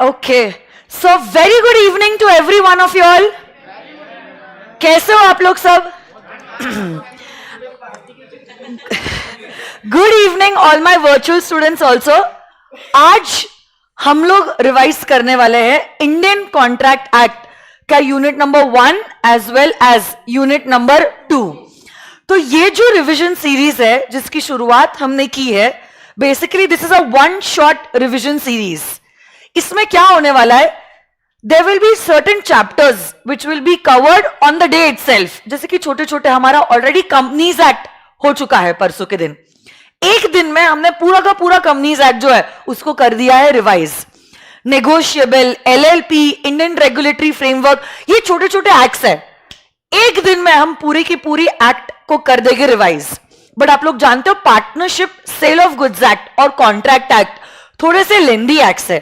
Okay, so very good evening to every one of you all. कैसे हो आप लोग सब? Good evening all my virtual students also. आज हम लोग रिवाइज करने वाले हैं इंडियन कॉन्ट्रैक्ट एक्ट का unit number 1 as well as unit number 2. तो ये जो रिवीजन सीरीज है जिसकी शुरुआत हमने की है, basically this is a one shot revision series. इसमें क्या होने वाला है, there will be certain chapters which will be covered on the day itself. जैसे कि छोटे छोटे हमारा ऑलरेडी कंपनीज एक्ट हो चुका है परसों के दिन. एक दिन में हमने पूरा का पूरा कंपनीज एक्ट जो है उसको कर दिया है revise. Negotiable, LLP, Indian regulatory framework, ये छोटे छोटे एक्ट्स है. एक दिन में हम पूरी की पूरी एक्ट को कर देंगे रिवाइज. बट आप लोग जानते हो partnership, sale of goods act और कॉन्ट्रैक्ट एक्ट थोड़े से लेंदी एक्ट्स है,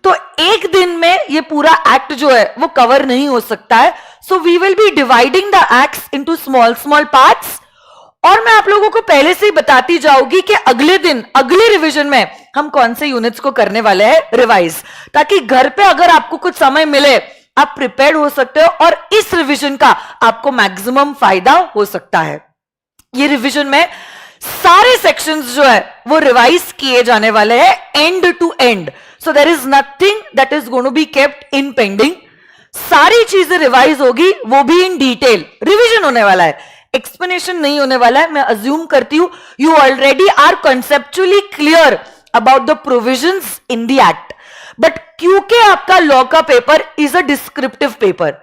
तो एक दिन में ये पूरा एक्ट जो है वो कवर नहीं हो सकता है. So we will be dividing the acts into small small parts. और मैं आप लोगों को पहले से ही बताती जाऊंगी कि अगले दिन, अगले रिवीजन में हम कौन से यूनिट्स को करने वाले हैं रिवाइज, ताकि घर पे अगर आपको कुछ समय मिले आप प्रिपेयर हो सकते हो और इस रिवीजन का आपको मैक्सिमम फायदा हो सकता है. ये रिवीजन में सारे सेक्शंस जो है वो रिवाइज किए जाने वाले हैं end to end. So there is nothing that is going to be kept in pending. सारी चीजें रिवाइज होगी, वो भी इन डिटेल रिवीजन होने वाला है, एक्सप्लेनेशन नहीं होने वाला है. मैं अज्यूम करती हूं you already are conceptually clear about the provisions in the act. But क्योंकि आपका लॉ का paper is a descriptive paper,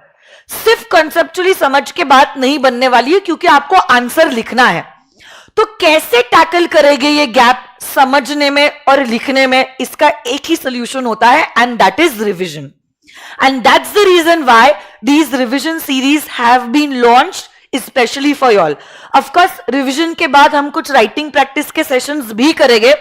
सिर्फ कॉन्सेप्चुअली समझ के बात नहीं बनने वाली है, क्योंकि आपको आंसर लिखना है. तो कैसे टैकल करेंगे ये गैप समझने में और लिखने में, इसका एक ही सोल्यूशन होता है and that is revision. And that's the reason why these revision series have been launched specially for you all. Of course revision के बाद हम कुछ राइटिंग प्रैक्टिस के सेशंस भी करेंगे.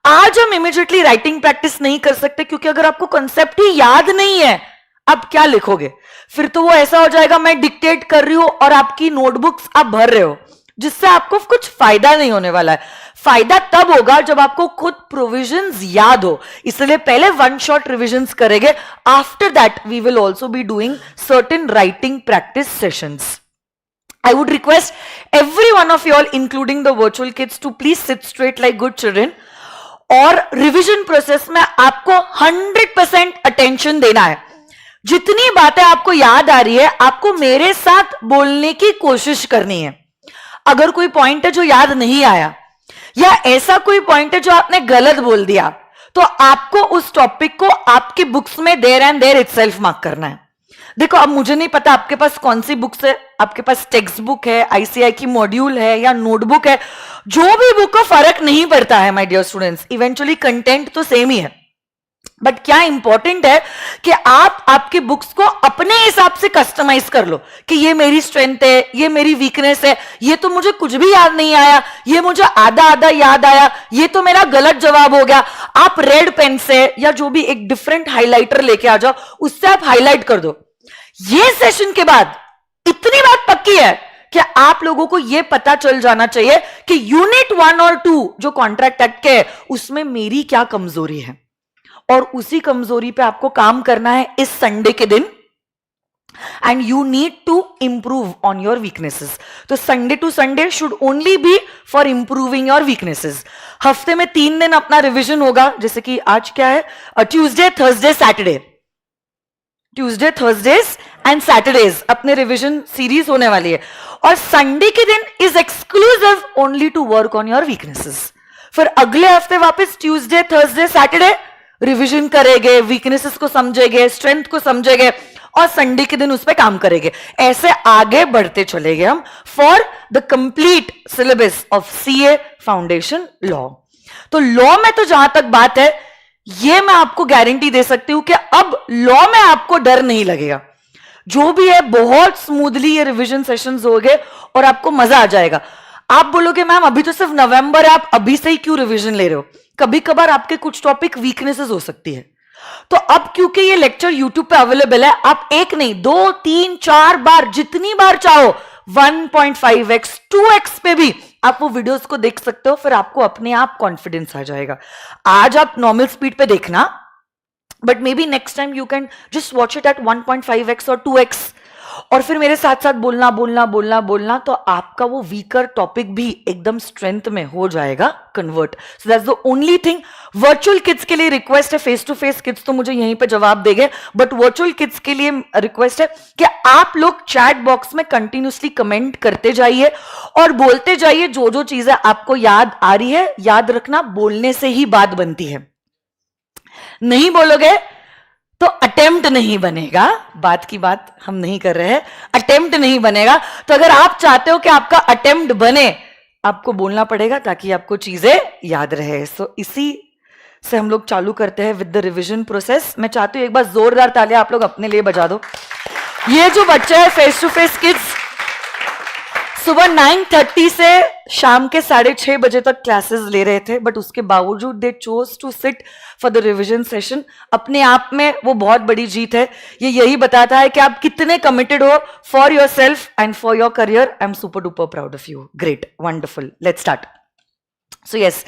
आज हम इमीडिएटली राइटिंग प्रैक्टिस नहीं कर सकते, क्योंकि अगर आपको कॉन्सेप्ट ही याद नहीं है आप क्या लिखोगे. फिर तो वो ऐसा हो जाएगा मैं डिक्टेट कर रही हूं और आपकी नोटबुक्स आप भर रहे हो, जिससे आपको कुछ फायदा नहीं होने वाला है. फायदा तब होगा जब आपको खुद प्रोविजंस याद हो. इसलिए पहले वन शॉट रिविजन्स करेंगे. After that we will also be doing certain writing practice sessions. I would request every one of you all, including the virtual kids, to please sit straight like good children. और revision process में आपको 100% attention देना है. जितनी बातें आपको याद आ रही है आपको मेरे साथ बोलने की कोशिश करनी है. अगर कोई पॉइंट है जो याद नहीं आया या ऐसा कोई पॉइंट है जो आपने गलत बोल दिया, तो आपको उस टॉपिक को आपकी बुक्स में there and there itself mark करना है. देखो, अब मुझे नहीं पता आपके पास कौन सी बुक्स है, आपके पास टेक्स्ट बुक है, आईसीआई की मॉड्यूल है या नोटबुक है, जो भी बुक को फर्क नहीं पड़ता है my dear students. Eventually content तो सेम ही है, बट क्या इंपॉर्टेंट है कि आप आपके बुक्स को अपने हिसाब से कस्टमाइज कर लो कि ये मेरी स्ट्रेंथ है, ये मेरी वीकनेस है, ये तो मुझे कुछ भी याद नहीं आया, ये मुझे आधा आधा याद आया, ये तो मेरा गलत जवाब हो गया. आप रेड पेन से या जो भी एक डिफरेंट हाइलाइटर लेके आ जाओ, उससे आप हाईलाइट कर दो. ये सेशन के बाद इतनी बात पक्की है कि आप लोगों को यह पता चल जाना चाहिए कि यूनिट 1 और 2 जो कॉन्ट्रैक्ट एक्ट के है उसमें मेरी क्या कमजोरी है, और उसी कमजोरी पे आपको काम करना है इस संडे के दिन. And you need to improve on your weaknesses. तो Sunday to Sunday should only be for improving your weaknesses. हफ्ते में 3 दिन अपना रिविजन होगा, जैसे कि आज क्या है, Tuesday, Thursday, Saturday. Tuesday, Thursdays and Saturdays अपने रिवीजन सीरीज होने वाली है. और संडे के दिन is exclusive only to work on your weaknesses. फिर अगले हफ्ते वापस ट्यूसडे, थर्सडे, सैटरडे रिवीजन करेंगे, वीकनेसेस को समझेंगे, स्ट्रेंथ को समझेंगे, और संडे के दिन उस पर काम करेंगे. ऐसे आगे बढ़ते चलेंगे हम for the complete syllabus of CA foundation law. तो लॉ में तो जहां तक बात है, ये मैं आपको गारंटी दे सकती हूं कि अब लॉ में आपको डर नहीं लगेगा. जो भी है बहुत स्मूथली ये रिवीजन सेशंस होंगे और आपको मजा आ जाएगा. आप बोलोगे मैम अभी तो सिर्फ नवंबर है, आप अभी से ही क्यों रिवीजन ले रहे हो. कभी कभार आपके कुछ टॉपिक वीकनेसेस हो सकती है, तो अब क्योंकि ये लेक्चर यूट्यूब पे अवेलेबल है, आप एक नहीं 2, 3, 4 बार, जितनी बार चाहो 1.5x 2x पे भी आप वो वीडियोस को देख सकते हो. फिर आपको अपने आप कॉन्फिडेंस आ जाएगा. आज आप नॉर्मल स्पीड पे देखना, but may be next time you can just watch it at 1.5x और 2x, और फिर मेरे साथ साथ बोलना बोलना बोलना बोलना, तो आपका वो वीकर टॉपिक भी एकदम स्ट्रेंथ में हो जाएगा convert. So that's the only thing. Virtual kids के लिए रिक्वेस्ट है, फेस टू फेस किड्स तो मुझे यहीं पे जवाब देंगे, बट वर्चुअल किड्स के लिए रिक्वेस्ट है कि आप लोग चैट बॉक्स में कंटिन्यूसली कमेंट करते जाइए और बोलते जाइए जो जो चीजें आपको याद आ रही है. याद रखना, बोलने से ही बात बनती है, नहीं बोलोगे तो अटेम्प्ट नहीं बनेगा. बात की बात हम नहीं कर रहे हैं, अटेम्प्ट नहीं बनेगा. तो अगर आप चाहते हो कि आपका अटेम्प्ट बने, आपको बोलना पड़ेगा ताकि आपको चीजें याद रहे. सो इसी से हम लोग चालू करते हैं विद द रिविजन प्रोसेस. मैं चाहती हूं एक बार जोरदार तालियां आप लोग अपने लिए बजा दो. ये जो बच्चे हैं फेस टू फेस किड्स, सुबह 9:30 से शाम के 6:30 बजे तक क्लासेस ले रहे थे, बट उसके बावजूद they chose to sit for the revision session. अपने आप में वो बहुत बड़ी जीत है. ये यही बताता है कि आप कितने कमिटेड हो for yourself and for your career. I am super duper proud of you. Great, wonderful. Let's start. So yes,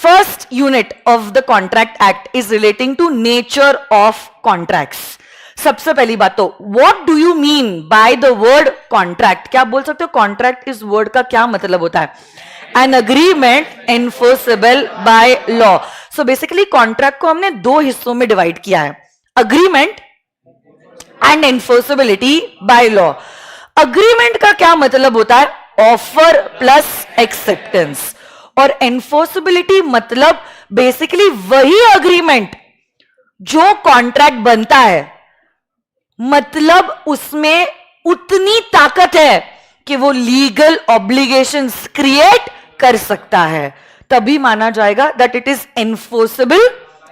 first unit of the contract act is relating to nature of contracts. सबसे पहली बात तो what do you mean by the word contract. क्या आप बोल सकते हो contract इस वर्ड का क्या मतलब होता है? An agreement enforceable by law. So basically contract को हमने दो हिस्सों में डिवाइड किया है, agreement and enforceability by law. Agreement का क्या मतलब होता है? Offer plus acceptance. और एनफोर्सेबिलिटी मतलब बेसिकली वही अग्रीमेंट जो कॉन्ट्रैक्ट बनता है, मतलब उसमें उतनी ताकत है कि वो लीगल ऑब्लिगेशंस क्रिएट कर सकता है, तभी माना जाएगा that it is enforceable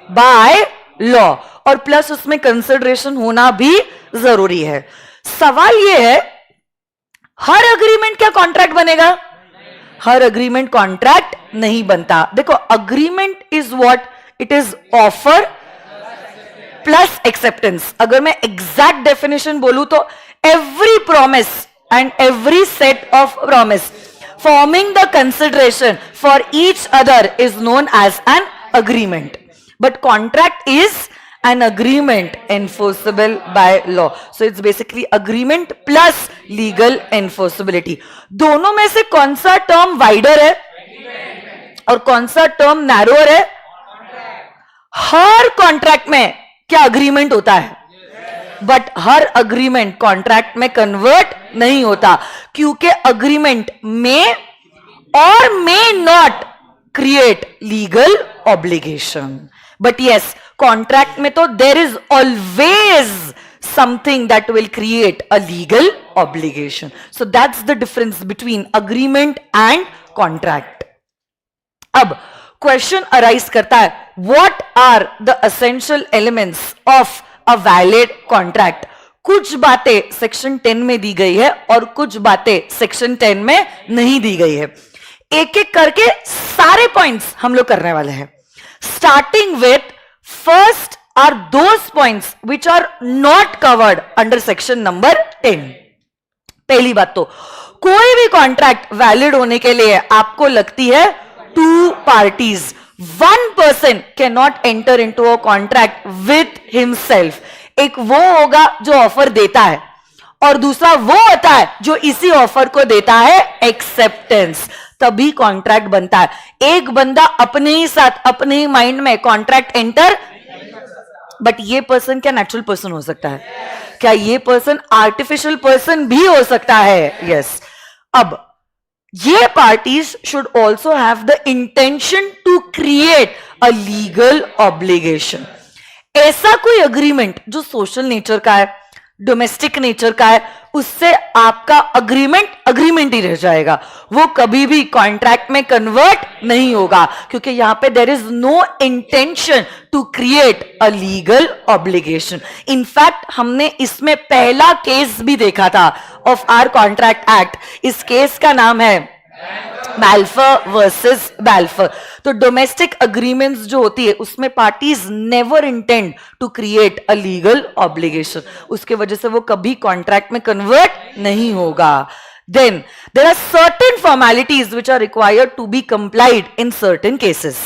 by law. और प्लस उसमें कंसिडरेशन होना भी जरूरी है. सवाल ये है, हर अग्रीमेंट क्या कॉन्ट्रैक्ट बनेगा? हर अग्रीमेंट कॉन्ट्रैक्ट नहीं बनता. देखो, agreement is what? It is offer plus acceptance. अगर मैं एग्जैक्ट डेफिनेशन बोलूं तो every promise and every set of promise forming the consideration for each other is known as an agreement. But contract is an agreement enforceable by law. So it's basically agreement plus legal enforceability. दोनों में से कौन सा term wider है और कौन सा term narrower है? हर कॉन्ट्रैक्ट में क्या अग्रीमेंट होता है, बट हर अग्रीमेंट कॉन्ट्रैक्ट में कन्वर्ट नहीं होता, क्योंकि अग्रीमेंट में और may not create legal obligation. But yes, contract में तो there is always something that will create a legal obligation. So that's the difference between agreement and contract. अब क्वेश्चन अराइज करता है, what are the essential elements of a valid contract. कुछ बातें section 10 में दी गई है और कुछ बातें सेक्शन 10 में नहीं दी गई है. एक एक करके सारे पॉइंट्स हम लोग करने वाले हैं. Starting with first are those points which are not covered under section number 10. पहली बात तो, कोई भी कॉन्ट्रैक्ट वैलिड होने के लिए आपको लगती है two parties. One person cannot enter into a contract with himself. एक वो होगा जो ऑफर देता है और दूसरा वो होता है जो इसी ऑफर को देता है एक्सेप्टेंस, तभी कॉन्ट्रैक्ट बनता है. एक बंदा अपने ही साथ अपने ही माइंड में कॉन्ट्रैक्ट एंटर, बट ये पर्सन क्या नेचुरल पर्सन हो सकता है? क्या ये पर्सन आर्टिफिशियल पर्सन भी हो सकता है? यस. अब ये parties should also have the intention to create a legal obligation. ऐसा कोई अग्रीमेंट जो सोशल नेचर का है, डोमेस्टिक नेचर का है, उससे आपका अग्रीमेंट ही रह जाएगा, वो कभी भी कॉन्ट्रैक्ट में कन्वर्ट नहीं होगा, क्योंकि यहां पे there is no intention to create a legal obligation. In fact हमने इसमें पहला केस भी देखा था ऑफ आवर कॉन्ट्रैक्ट एक्ट. इस केस का नाम है बैल्फर वर्सेस बैल्फर. तो डोमेस्टिक अग्रीमेंट्स जो होती है उसमें parties never intend to create a legal obligation, उसके वजह से वो कभी कॉन्ट्रैक्ट में कन्वर्ट नहीं होगा. Then there are certain formalities which are required to be complied in certain cases.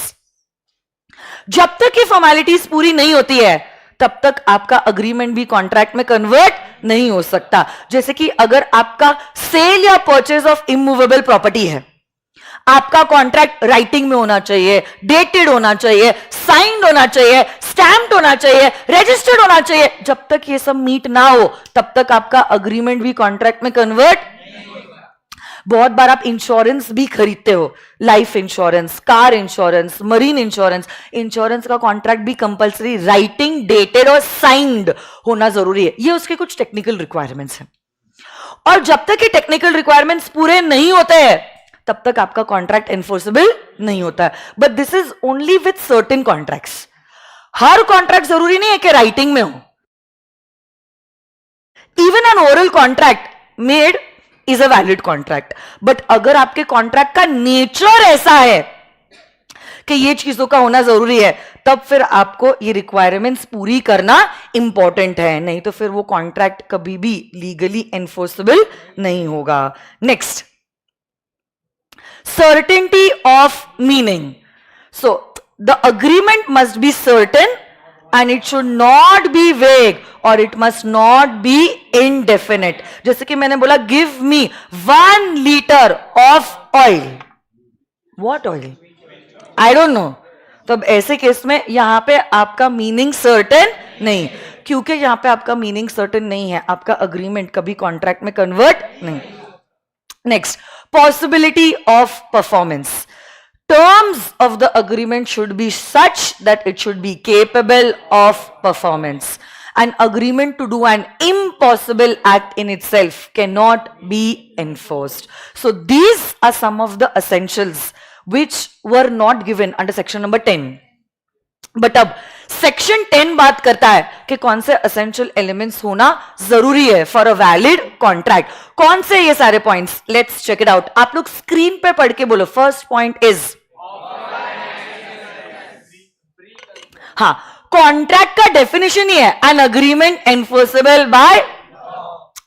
जब तक ये फॉर्मेलिटीज पूरी नहीं होती है तब तक आपका अग्रीमेंट भी कॉन्ट्रैक्ट में कन्वर्ट नहीं हो सकता। जैसे कि अगर आपका सेल या परचेज ऑफ इमूवेबल प्रॉपर्टी है, आपका कॉन्ट्रैक्ट राइटिंग में होना चाहिए, डेटेड होना चाहिए, साइंड होना चाहिए, स्टैम्प्ड होना चाहिए, रजिस्टर्ड होना चाहिए। जब तक ये सब मीट ना हो तब तक आपका अग्रीमेंट भी कॉन्ट्रैक्ट में कन्वर्ट। बहुत बार आप इंश्योरेंस भी खरीदते हो, life insurance, car insurance, marine insurance. Insurance का कॉन्ट्रैक्ट भी कंपलसरी राइटिंग, डेटेड और साइंड होना जरूरी है। ये उसके कुछ टेक्निकल रिक्वायरमेंट्स हैं, और जब तक ये टेक्निकल रिक्वायरमेंट्स पूरे नहीं होते हैं तब तक आपका कॉन्ट्रैक्ट एनफोर्सेबल नहीं होता है। But this is only with certain contracts. Her contract जरूरी नहीं है कि राइटिंग में हो। Even an oral contract made is a valid contract. But अगर आपके कॉन्ट्रैक्ट का नेचर ऐसा है कि ये चीजों का होना जरूरी है, तब फिर आपको ये रिक्वायरमेंट्स पूरी करना इंपॉर्टेंट है, नहीं तो फिर वो कॉन्ट्रैक्ट कभी भी लीगली एनफोर्सेबल नहीं होगा। Next, certainty of meaning. So the agreement must be certain and it should not be vague or it must not be indefinite. जैसे कि मैंने बोला, give me 1 liter of oil. What oil? I don't know. तो अब ऐसे case में यहां पे आपका मीनिंग सर्टेन नहीं, क्योंकि यहां पे आपका मीनिंग सर्टेन नहीं है, आपका अग्रीमेंट कभी कॉन्ट्रैक्ट में कन्वर्ट नहीं। Next, possibility of performance. Terms of the agreement should be such that it should be capable of performance. An agreement to do an impossible act in itself cannot be enforced. So these are some of the essentials which were not given under section number 10. But अब section 10 बात करता है कि कौन से essential elements होना जरूरी है फॉर अ वैलिड कॉन्ट्रैक्ट। कौन से ये सारे points? Let's check it out. आप लोग स्क्रीन पे पढ़ के बोलो। फर्स्ट पॉइंट इज, हाँ, कॉन्ट्रैक्ट का डेफिनेशन ही है an agreement enforceable by.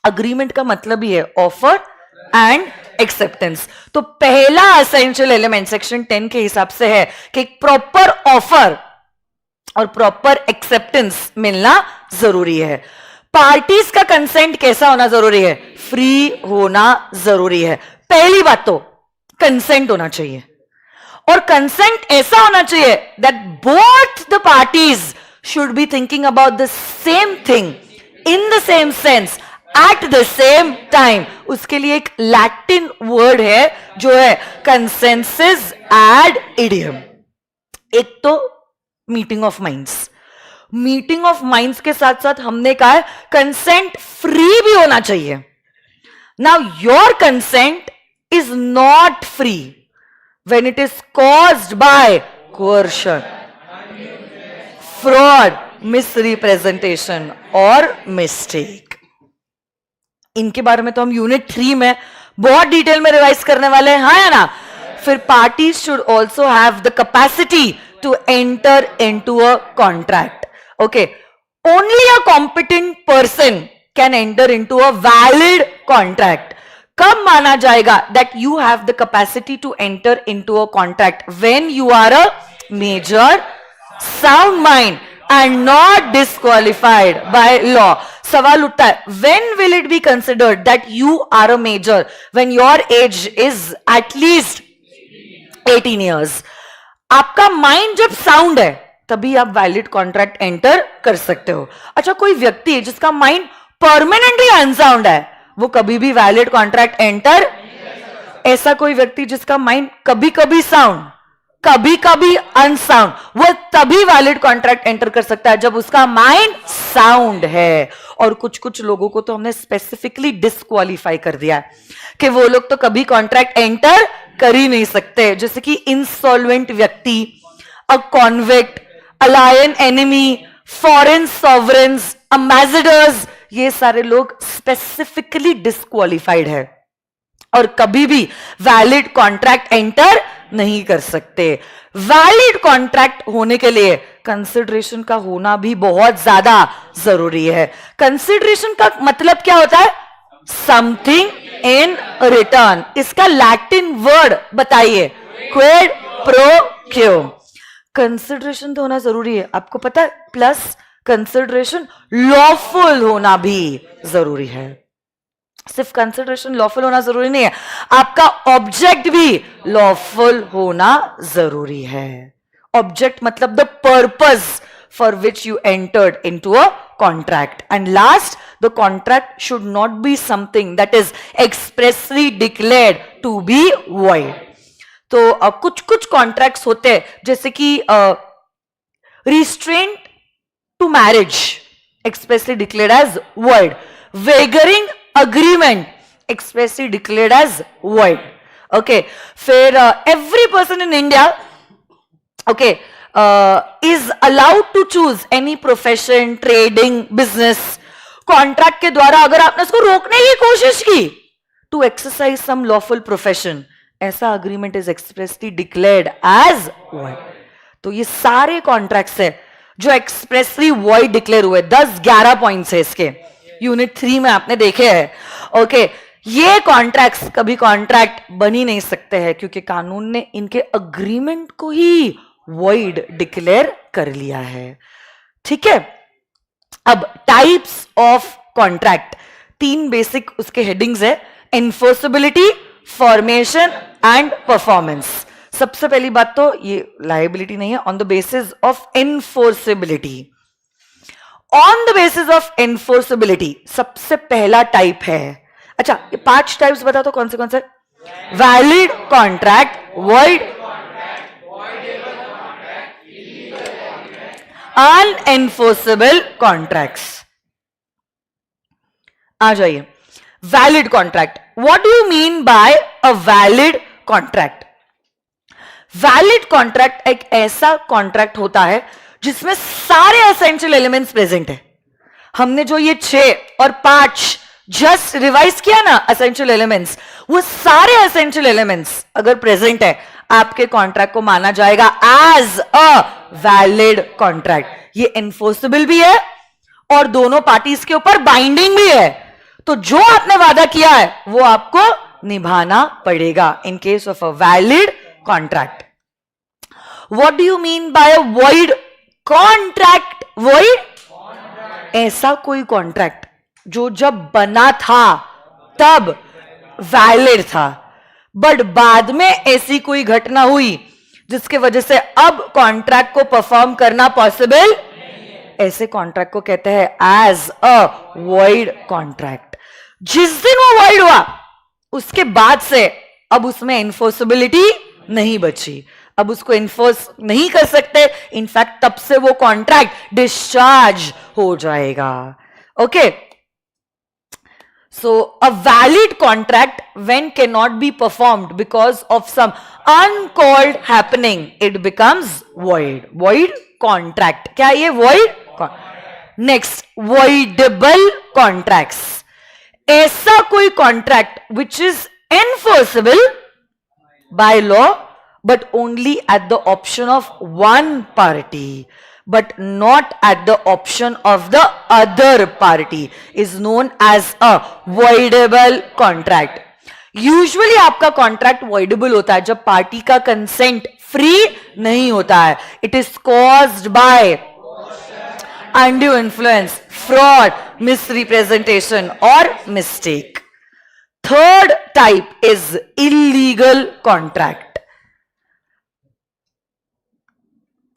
Agreement का मतलब ही है ऑफर एंड एक्सेप्टेंस। तो पहला एसेंशियल एलिमेंट सेक्शन 10 के हिसाब से है कि प्रॉपर ऑफर और प्रॉपर एक्सेप्टेंस मिलना जरूरी है। पार्टीज का कंसेंट कैसा होना जरूरी है? फ्री होना जरूरी है। पहली बात तो कंसेंट होना चाहिए, और कंसेंट ऐसा होना चाहिए that both the parties should be thinking about the same thing in the same sense at the same time. उसके लिए एक लैटिन वर्ड है जो है कंसेंसस एड इडियम। एक तो meeting of minds. Meeting of minds के साथ साथ हमने कहा है कंसेंट फ्री भी होना चाहिए। Now your consent is not free when it is caused by coercion, fraud, misrepresentation और मिस्टेक। इनके बारे में तो हम यूनिट 3 में बहुत डिटेल में रिवाइज करने वाले हैं, हाँ या ना? फिर parties should also have the capacity to enter into a contract. Okay, only a competent person can enter into a valid contract. कब माना जाएगा that you have the capacity to enter into a contract? When you are a major, sound mind and not disqualified by law. सवाल उठता है, when will it be considered that you are a major? When your age is at least 18 years. आपका mind जब sound है तभी आप valid contract enter कर सकते हो। अच्छा, कोई व्यक्ति है जिसका माइंड परमानेंटली अनसाउंड है, वो कभी भी वैलिड कॉन्ट्रैक्ट एंटर। ऐसा कोई व्यक्ति जिसका माइंड कभी कभी साउंड, कभी कभी अनसाउंड, वो तभी वैलिड कॉन्ट्रैक्ट एंटर कर सकता है जब उसका माइंड साउंड है। और कुछ कुछ लोगों को तो हमने स्पेसिफिकली डिस्क्वालीफाई कर दिया है कि वो लोग तो कभी कॉन्ट्रैक्ट एंटर कर ही नहीं सकते, जैसे कि इंसॉल्वेंट व्यक्ति, अ कॉन्विक्ट, अलायन एनिमी, फॉरेन सॉवरेन्स, एम्बेसडर्स, ये सारे लोग स्पेसिफिकली डिस्क्वालीफाइड है और कभी भी वैलिड कॉन्ट्रैक्ट एंटर नहीं कर सकते। वैलिड कॉन्ट्रैक्ट होने के लिए कंसिडरेशन का होना भी बहुत ज्यादा जरूरी है। कंसिडरेशन का मतलब क्या होता है? Something in return. इसका लैटिन वर्ड बताइए, क्विड प्रो क्यो। कंसिडरेशन तो होना जरूरी है, आपको पता है, प्लस कंसिडरेशन लॉफुल होना भी जरूरी है। सिर्फ कंसिडरेशन लॉफुल होना जरूरी नहीं है, आपका ऑब्जेक्ट भी लॉफुल होना जरूरी है। ऑब्जेक्ट मतलब the purpose for which you entered into a contract. And last, the contract should not be something that is expressly declared to be void. तो कुछ कुछ कॉन्ट्रैक्ट्स होते हैं जैसे कि restraint to marriage expressly declared as void, wagering agreement expressly declared as void. Okay, फिर every person in India okay is allowed to choose any profession, trading, business. Contract के द्वारा अगर आपने उसको रोकने की कोशिश की to exercise some lawful profession, ऐसा agreement is expressly declared as void. तो ये सारे कॉन्ट्रैक्ट्स है जो एक्सप्रेसली void डिक्लेयर हुए। 10-11 पॉइंट्स है इसके, यूनिट 3 में आपने देखे हैं। ओके, ये कॉन्ट्रैक्ट्स कभी कॉन्ट्रैक्ट बन ही नहीं सकते हैं क्योंकि कानून ने इनके अग्रीमेंट को ही void डिक्लेयर कर लिया है। ठीक है, अब टाइप्स ऑफ कॉन्ट्रैक्ट, 3 बेसिक उसके हेडिंग्स है, एनफोर्सेबिलिटी, फॉर्मेशन एंड परफॉर्मेंस। सबसे पहली बात तो ये लायबिलिटी नहीं है, on the basis of enforceability. On the basis of enforceability सबसे पहला टाइप है, अच्छा ये 5 टाइप्स बता तो कौन से? Valid contract, void, unenforceable contracts. आ जाइए, valid contract, what do you mean by a valid contract? Valid contract एक ऐसा कॉन्ट्रैक्ट होता है जिसमें सारे एसेंशियल एलिमेंट्स प्रेजेंट है। हमने जो ये 6 और 5 जस्ट रिवाइज किया ना एसेंशियल एलिमेंट्स, वो सारे एसेंशियल एलिमेंट्स अगर प्रेजेंट है आपके कॉन्ट्रैक्ट को माना जाएगा एज अ वैलिड कॉन्ट्रैक्ट। ये एनफोर्सेबल भी है और दोनों पार्टीज के ऊपर बाइंडिंग भी है। तो जो आपने वादा किया है वो आपको निभाना पड़ेगा इन case of a valid contract. What do you mean by a void contract? Void, ऐसा कोई कॉन्ट्रैक्ट जो जब बना था तब वैलिड था बट बाद में ऐसी कोई घटना हुई जिसके वजह से अब कॉन्ट्रैक्ट को परफॉर्म करना पॉसिबल, ऐसे कॉन्ट्रैक्ट को कहते हैं एज अ वॉइड कॉन्ट्रैक्ट। जिस दिन वो वॉइड हुआ उसके बाद से अब उसमें एनफोर्सेबिलिटी नहीं बची, अब उसको एनफोर्स नहीं कर सकते, इनफैक्ट तब से वो कॉन्ट्रैक्ट डिस्चार्ज हो जाएगा। Okay, so a valid contract when cannot be performed because of some uncalled happening, it becomes void. Void contract, क्या ये void? Next, voidable contracts, ऐसा कोई contract which is enforceable by law but only at the option of one party but not at the option of the other party is known as a voidable contract. Usually आपका contract voidable होता है जब party का consent free नहीं होता है. It is caused by undue influence, fraud, misrepresentation or mistake. Third type is illegal contract.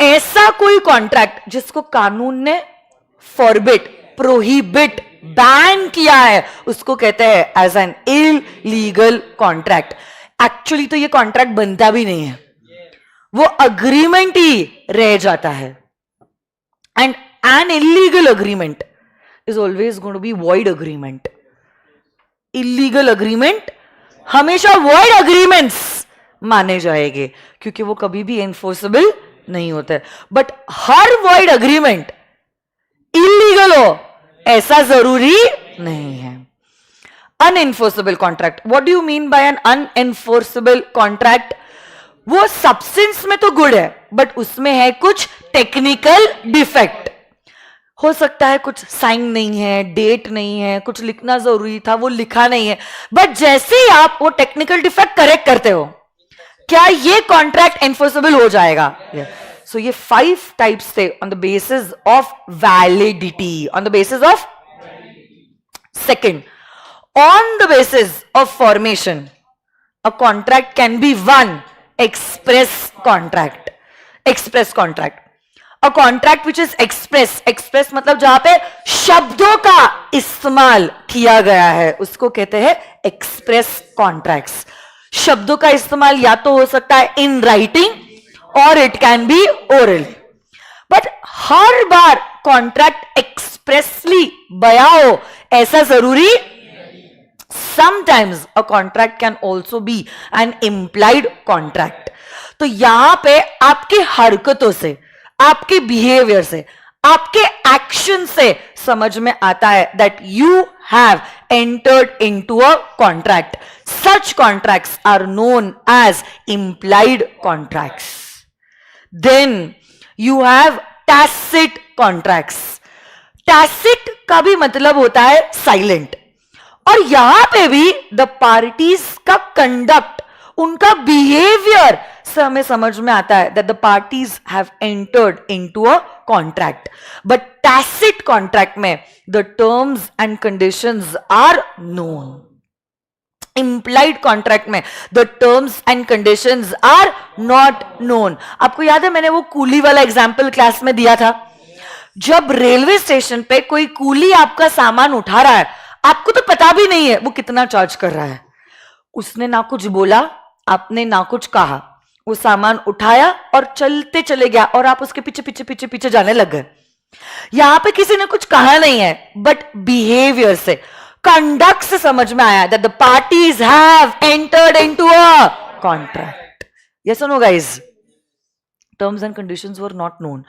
ऐसा कोई कॉन्ट्रैक्ट जिसको कानून ने फॉरबिट, प्रोहिबिट, बैन किया है उसको कहते हैं as an illegal contract. Actually तो ये कॉन्ट्रैक्ट बनता भी नहीं है, वो अग्रीमेंट ही रह जाता है. And an illegal agreement is always going to be void agreement. Illegal agreement हमेशा वॉइड अग्रीमेंट्स माने जाएंगे क्योंकि वो कभी भी एनफोर्सेबल नहीं होता है. बट हर वॉइड अग्रीमेंट इलीगल हो ऐसा जरूरी नहीं है. Unenforceable contract, what do you mean by an unenforceable contract? वो सब्सटेंस में तो गुड है बट उसमें है कुछ टेक्निकल डिफेक्ट. हो सकता है कुछ साइन नहीं है, डेट नहीं है, कुछ लिखना जरूरी था वो लिखा नहीं है, बट जैसे ही आप वो टेक्निकल डिफेक्ट करेक्ट करते हो क्या ये कॉन्ट्रैक्ट एनफोर्सेबल हो जाएगा? सो ये 5 टाइप्स थे on the basis of validity, on the basis of second, on the basis of formation a contract can be one express contract. Express contract. A contract which is express मतलब जहां पे शब्दों का इस्तेमाल किया गया है उसको कहते हैं express contracts. शब्दों का इस्तेमाल या तो हो सकता है in writing और it can be oral. But her bar contract expressly बया हो ऐसा जरूरी Sometimes a contract can also be an implied contract. तो यहां पे आपकी हरकतों से, आपके बिहेवियर से, आपके एक्शन से समझ में आता है that you have entered into a contract. Such contracts are known as implied contracts. Then you have tacit contracts. Tacit का भी मतलब होता है silent. और यहां पे भी द पार्टीज का कंडक्ट, उनका बिहेवियर से हमें समझ में आता है that the parties have entered into a contract. But tacit contract में the terms and conditions are known. Implied contract में the terms and conditions are not known. आपको याद है मैंने वो कूली वाला एग्जाम्पल क्लास में दिया था. जब रेलवे स्टेशन पे कोई कूली आपका सामान उठा रहा है, आपको तो पता भी नहीं है वो कितना चार्ज कर रहा है. उसने ना कुछ बोला, आपने ना कुछ कहा, वो सामान उठाया और चलते चले गया और आप उसके पीछे पीछे पीछे पीछे जाने लग गए. यहां पे किसी ने कुछ कहा नहीं है, बट बिहेवियर से, कंडक्ट से समझ में आया that the parties have entered into a contract. Yes और no guys? Terms and conditions were not known.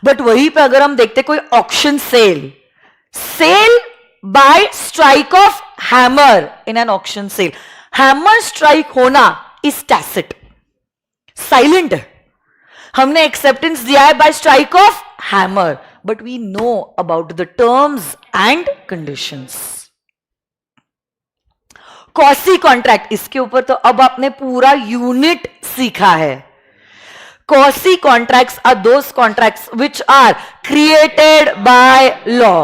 But वहीं पे अगर हम देखते कोई auction sale by strike of hammer in an auction sale, hammer strike होना is tacit, silent है. हमने acceptance दिया है by strike of hammer, but we know about the terms and conditions. Quasi contract, इसके ऊपर तो अब आपने पूरा यूनिट सीखा है. Quasi contracts are those contracts which are created by law.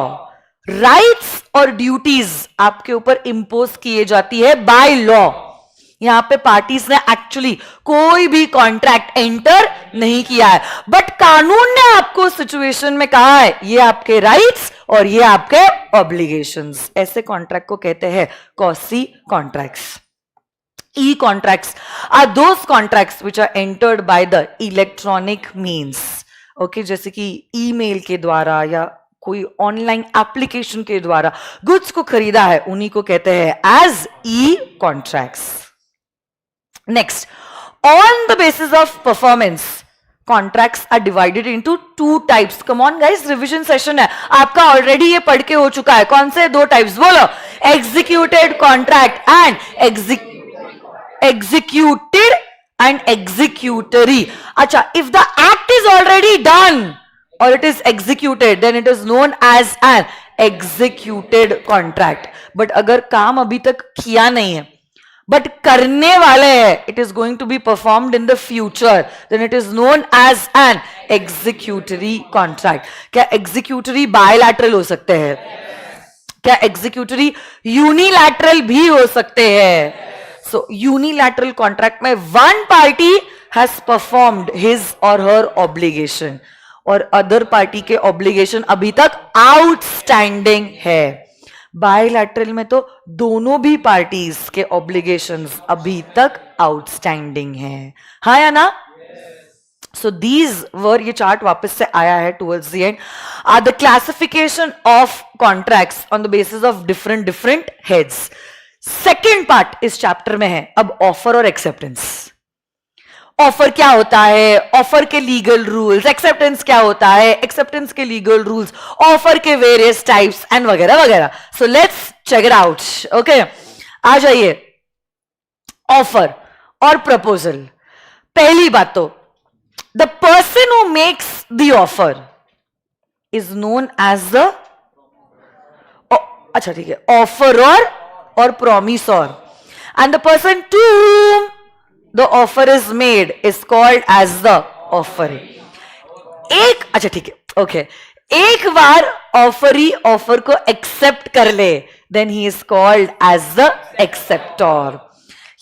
Rights और ड्यूटीज आपके ऊपर इंपोज किए जाती है बाय लॉ. यहां पे पार्टीज ने एक्चुअली कोई भी कॉन्ट्रैक्ट एंटर नहीं किया है, बट कानून ने आपको सिचुएशन में कहा है ये आपके राइट्स और ये आपके ऑब्लिगेशंस. ऐसे कॉन्ट्रैक्ट को कहते हैं quasi contracts. E contracts are those contracts which are entered by the electronic means. Okay, जैसे कि ईमेल के द्वारा या कोई ऑनलाइन एप्लीकेशन के द्वारा गुड्स को खरीदा है, उन्हीं को कहते हैं as e contracts. Next, on the basis of performance contracts are divided into 2 types. Come on guys, revision session है आपका, ऑलरेडी ये पढ़ के हो चुका है. कौन से 2 टाइप्स बोलो? Executed contract and executed and executory. अच्छा, if the act is already done or it is executed, then it is known as an executed contract. But अगर काम अभी तक किया नहीं है but करने वाले हैं, it is going to be performed in the future, then it is known as an executory contract. क्या executory bilateral हो सकते हैं? क्या executory unilateral भी हो सकते हैं? So unilateral contract में one party has performed his or her obligation और अदर पार्टी के ऑब्लिगेशन अभी तक आउटस्टैंडिंग है. बायलैटरल में तो दोनों भी पार्टीज के ऑब्लिगेशंस अभी तक आउटस्टैंडिंग है. हाँ या ना? सो दीज वर, ये चार्ट वापस से आया है towards the end, are the classification of contracts on the basis of different heads. Second part इस चैप्टर में है अब ऑफर और एक्सेप्टेंस. ऑफर क्या होता है, ऑफर के लीगल रूल्स, एक्सेप्टेंस क्या होता है, एक्सेप्टेंस के लीगल रूल्स, ऑफर के वेरियस टाइप्स एंड वगैरह वगैरह. So let's check it out. Okay, आ जाइए. ऑफर और प्रपोजल. पहली बात तो the person who makes the offer is known as the, अच्छा ठीक है, ऑफरर और promisor, and the person to whom the offer is made is called as the offeree. अच्छा ठीक है, ओके, एक बार ऑफरी ऑफर को एक्सेप्ट कर ले, then he is called as the acceptor.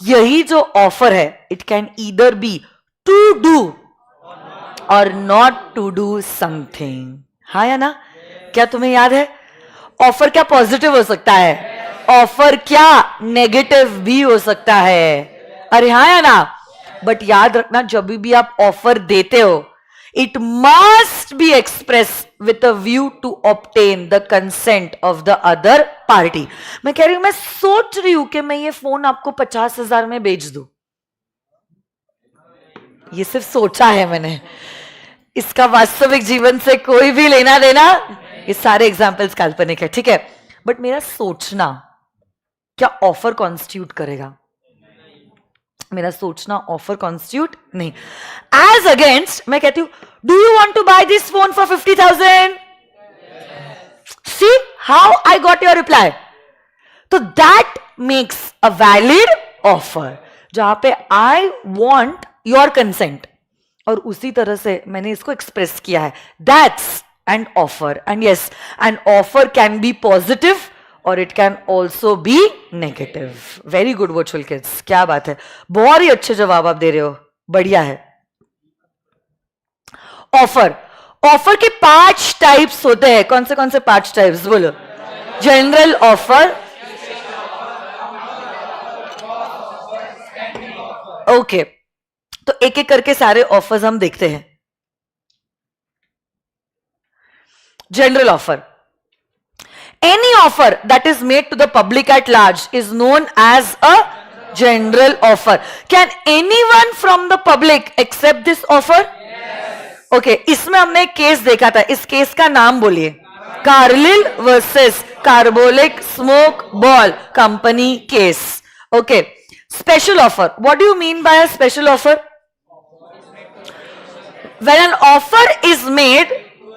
यही जो ऑफर है, it can either be to do और नॉट टू डू समथिंग. हाँ या ना? क्या तुम्हें याद है? ऑफर क्या पॉजिटिव हो सकता है, ऑफर क्या नेगेटिव भी हो सकता है. अरे हाँ या ना? बट याद रखना, जब भी आप ऑफर देते हो, it must be express with a view to obtain the consent of the other party. मैं कह रही हूं, मैं सोच रही हूं कि मैं ये फोन आपको 50,000 में बेच दूं. ये सिर्फ सोचा है मैंने, इसका वास्तविक जीवन से कोई भी लेना देना, ये सारे एग्जाम्पल्स काल्पनिक है, ठीक है. बट मेरा सोचना क्या ऑफर कॉन्स्टिट्यूट करेगा? मेरा सोचना ऑफर कॉन्स्टिट्यूट नहीं. एज अगेंस्ट मैं कहती हूं, do you want to buy this phone for 50,000? See how I got your reply. तो that makes a valid offer, जहां पे आई वॉन्ट योर कंसेंट, और उसी तरह से मैंने इसको एक्सप्रेस किया है. That's an offer. And yes, an offer can be positive और it can also be negative. Very good virtual kids, क्या बात है, बहुत ही अच्छे जवाब आप दे रहे हो, बढ़िया है. ऑफर, ऑफर के 5 टाइप्स होते हैं. कौन से 5 टाइप्स बोलो? General offer, okay. तो एक एक करके सारे ऑफर्स हम देखते हैं. General offer, any offer that is made to the public at large is known as a general offer. Can anyone from the public accept this offer? Yes. Okay, इसमें हमने एक केस देखा था, इस केस का नाम बोलिए. Carlill versus carbolic smoke ball company case. Okay, special offer. What do you mean by a special offer? When an offer is made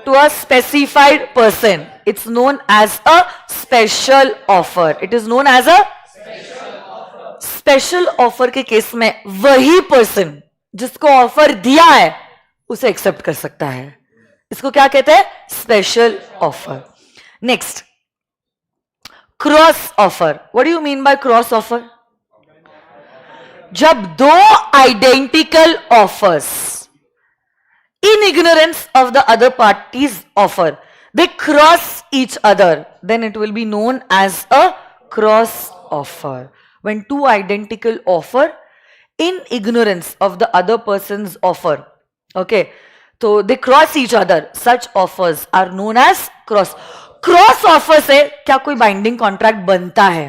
to a specified person, it's known as a special offer. It is known as a special offer. के case में वही person जिसको offer दिया है उसे accept कर सकता है. इसको क्या कहते हैं? Special offer. Next, cross offer. What do you mean by cross offer? जब दो identical offers in ignorance of the other party's offer, they cross each other, then it will be known as a cross offer. When two identical offer in ignorance of the other person's offer, okay, so they cross each other, such offers are known as cross offer. से क्या कोई binding contract बनता है?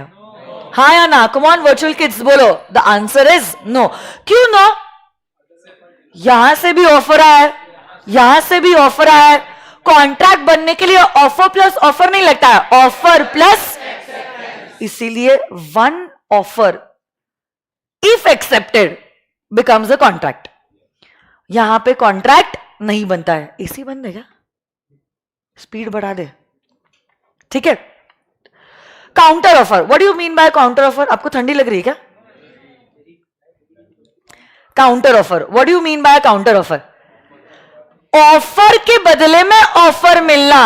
हाँ या ना? Come on virtual kids बोलो. The answer is no. क्यों नो? यहां से भी ऑफर आया है, यहां से भी ऑफर आया है. कॉन्ट्रैक्ट बनने के लिए ऑफर प्लस ऑफर नहीं लगता है, ऑफर प्लस. इसीलिए one offer if accepted becomes a contract. यहां पे कॉन्ट्रैक्ट नहीं बनता है. एसी बंद है क्या? स्पीड बढ़ा दे, ठीक है. Counter offer. What do you mean by counter offer? आपको ठंडी लग रही है क्या? Counter offer, what do you mean by counter offer? Offer के बदले में ऑफर मिलना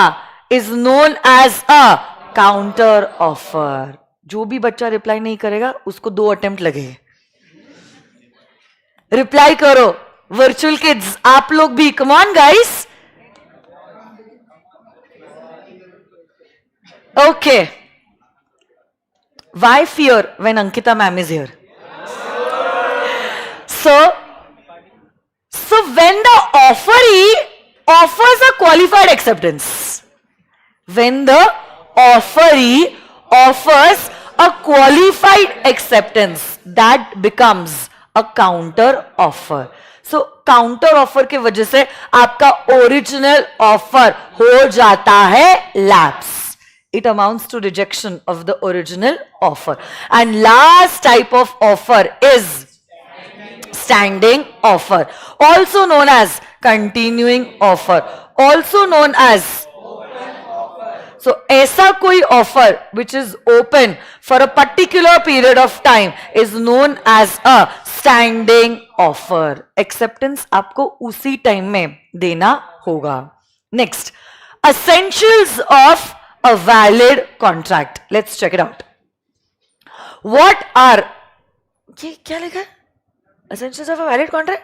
is known as a counter offer. जो भी बच्चा रिप्लाई नहीं करेगा उसको 2 अटेम्प्ट लगे. रिप्लाई करो वर्चुअल किड्स, आप लोग भी. कम on guys. Okay, why fear when Ankita ma'am is here? So when the offeree offers a qualified acceptance, when the offeree offers a qualified acceptance, that becomes a counter offer. So counter offer के वजह से आपका original offer हो जाता है lapse. It amounts to rejection of the original offer. And last type of offer is standing offer, also known as continuing offer, also known as so ऐसा कोई offer which is open for a particular period of time is known as a standing offer, acceptance आपको उसी time में देना होगा. Next, essentials of a valid contract. Let's check it out. What are, ये क्या लिखा है? Essentials of a valid contract?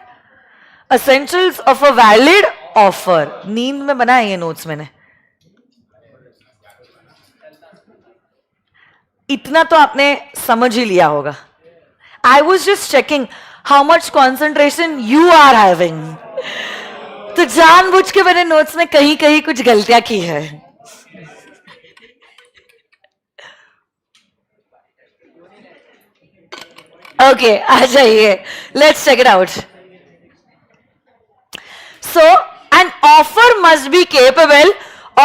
Essentials of a valid offer. नींद में बनाया ये नोट्स मैंने. इतना तो आपने समझ ही लिया होगा. I was just checking how much concentration you are having. तो जानबूझ के मैंने नोट्स में कहीं कहीं कुछ गलतियां की है. ओके, आ जाइए. Let's check it out. So an offer must be capable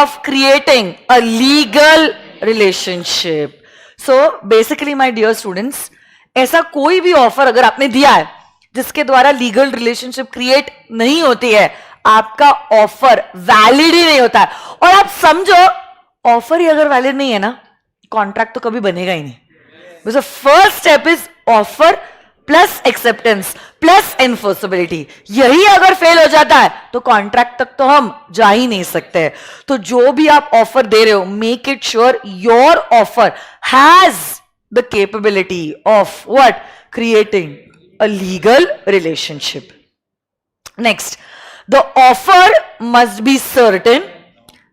of creating a legal relationship. So basically my dear students, ऐसा कोई भी ऑफर अगर आपने दिया है जिसके द्वारा लीगल रिलेशनशिप क्रिएट नहीं होती है, आपका ऑफर वैलिड ही नहीं होता है. और आप समझो, ऑफर ही अगर वैलिड नहीं है ना, कॉन्ट्रैक्ट तो कभी बनेगा ही नहीं. Because first step is offer plus acceptance plus enforceability. यही अगर फेल हो जाता है तो कॉन्ट्रैक्ट तक तो हम जा ही नहीं सकते. तो जो भी आप ऑफर दे रहे हो, make it sure your offer has the capability of what, creating a legal relationship. Next, the offer must be certain,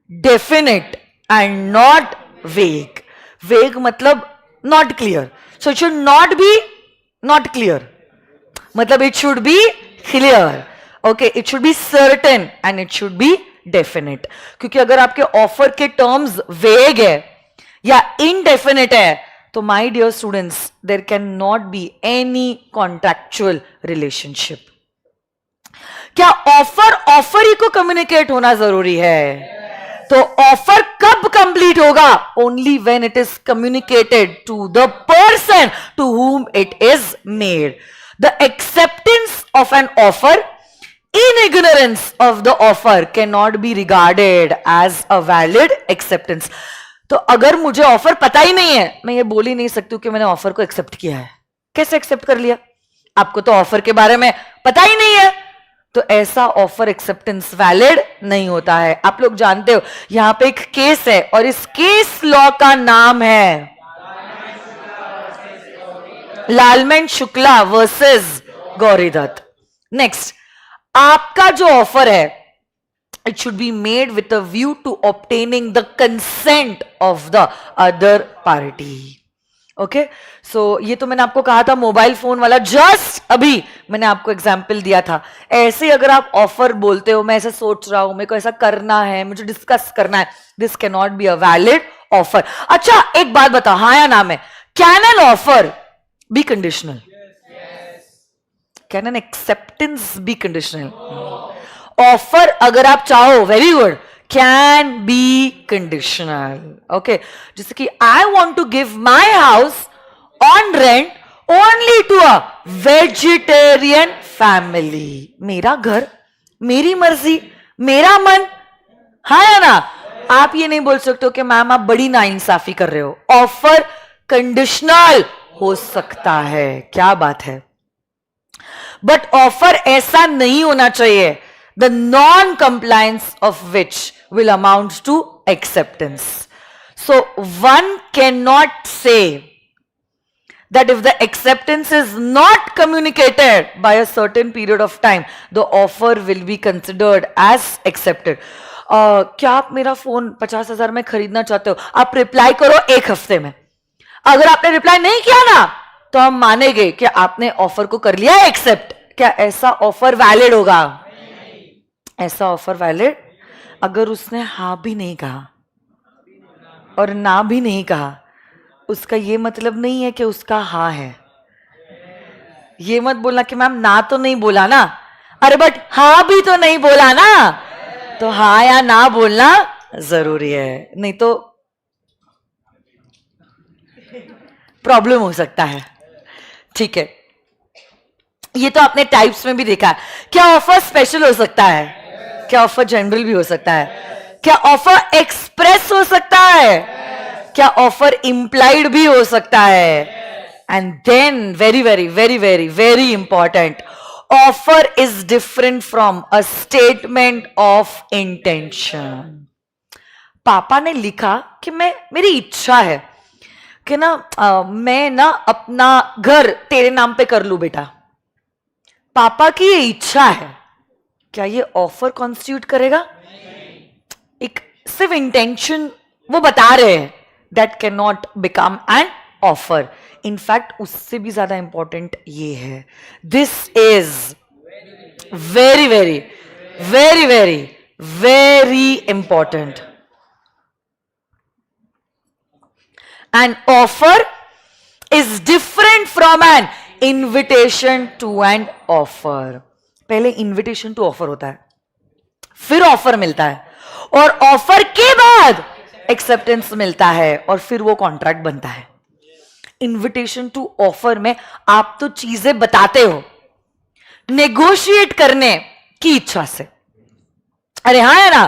definite and not vague. Vague मतलब not clear. So it should not be not clear. मतलब it should be clear. Okay, it should be certain and it should be definite. क्योंकि अगर आपके offer के terms वेग है या indefinite है, तो my dear students, there cannot be any contractual relationship. क्या ऑफर ही को कम्युनिकेट होना जरूरी है? तो ऑफर कब कंप्लीट होगा? Only when it is communicated to the person to whom it is made. The acceptance of an offer in ignorance of the offer cannot be regarded as a valid acceptance. तो अगर मुझे offer पता ही नहीं है, मैं ये बोल ही नहीं सकती कि मैंने ऑफर को एक्सेप्ट किया है. कैसे एक्सेप्ट कर लिया? आपको तो ऑफर के बारे में पता ही नहीं है, तो ऐसा ऑफर एक्सेप्टेंस वैलिड नहीं होता है. आप लोग जानते हो यहां पे एक केस है और इस केस लॉ का नाम है लालमेंट शुक्ला वर्सेस गौरीदत्त. नेक्स्ट, आपका जो ऑफर है, it should be made with a view to obtaining the consent of the other party. Okay, so ये तो मैंने आपको कहा था मोबाइल फोन वाला, जस्ट अभी मैंने आपको एग्जाम्पल दिया था. ऐसे अगर आप ऑफर बोलते हो, मैं ऐसा सोच रहा हूं, मेरे को ऐसा करना है, मुझे डिस्कस करना है, this can not be a valid offer. अच्छा, एक बात बताओ, हाँ या ना में, can an offer be conditional? Can an acceptance be conditional? Offer अगर आप चाहो, very good, can be conditional. Okay, जैसे कि I want to give my house on rent only to a vegetarian family. मेरा घर, मेरी मर्जी, मेरा मन, हाँ या ना? आप ये नहीं बोल सकते हो कि मैम आप बड़ी नाइंसाफी कर रहे हो. ऑफर कंडीशनल हो सकता है, क्या बात है, बट ऑफर ऐसा नहीं होना चाहिए the non-compliance of which will amount to acceptance. So one cannot say that if the acceptance is not communicated by a certain period of time, the offer will be considered as accepted. क्या आप मेरा phone 50,000 में खरीदना चाहते हो? आप reply करो 1 हफ्ते में. अगर आपने रिप्लाई नहीं किया ना, तो हम मानेंगे कि आपने ऑफर को कर लिया एक्सेप्ट. क्या ऐसा ऑफर वैलिड होगा? ऐसा ऑफर वैलिड अगर उसने हाँ भी नहीं कहा और ना भी नहीं कहा. उसका ये मतलब नहीं है कि उसका हाँ है. ये मत बोलना कि मैम ना तो नहीं बोला ना, अरे बट हाँ भी तो नहीं बोला ना. तो हाँ या ना बोलना जरूरी है, नहीं तो प्रॉब्लम हो सकता है. ठीक है, ये तो आपने टाइप्स में भी देखा. क्या ऑफर स्पेशल हो सकता है? क्या ऑफर जनरल भी हो सकता है? क्या ऑफर एक्सप्रेस हो सकता है? क्या ऑफर इंप्लाइड भी हो सकता है? And then, very important, offer is different from a statement of intention. पापा ने लिखा कि मेरी इच्छा है कि मैं अपना घर तेरे नाम पे कर लूं बेटा. पापा की ये इच्छा है, क्या ये ऑफर कॉन्स्टिट्यूट करेगा? एक सिर्फ इंटेंशन वो बता रहे हैं, that can not become an offer. In fact उससे भी ज्यादा इंपॉर्टेंट ये है, this is very important. An offer is different from an invitation to an offer. पहले invitation to offer होता है, फिर ऑफर मिलता है, और ऑफर के बाद एक्सेप्टेंस मिलता है, और फिर वो कॉन्ट्रैक्ट बनता है. इन्विटेशन टू ऑफर में आप तो चीजें बताते हो नेगोशिएट करने की इच्छा से, अरे हाँ है ना,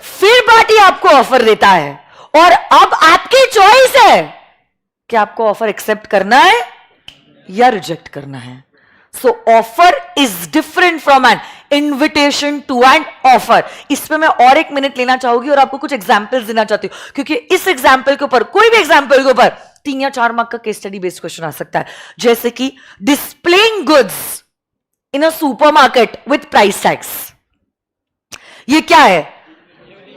फिर पार्टी आपको ऑफर देता है, और अब आपकी चॉइस है कि आपको ऑफर एक्सेप्ट करना है या रिजेक्ट करना है. So offer is different from an invitation to an offer. इस पे मैं और 1 मिनट लेना चाहूंगी और आपको कुछ एग्जाम्पल्स देना चाहती हूं, क्योंकि इस एग्जाम्पल के ऊपर, कोई भी एग्जाम्पल के ऊपर 3 या 4 मार्क का केस स्टडी बेस्ड क्वेश्चन आ सकता है. जैसे कि displaying goods in a supermarket with price tags. ये क्या है,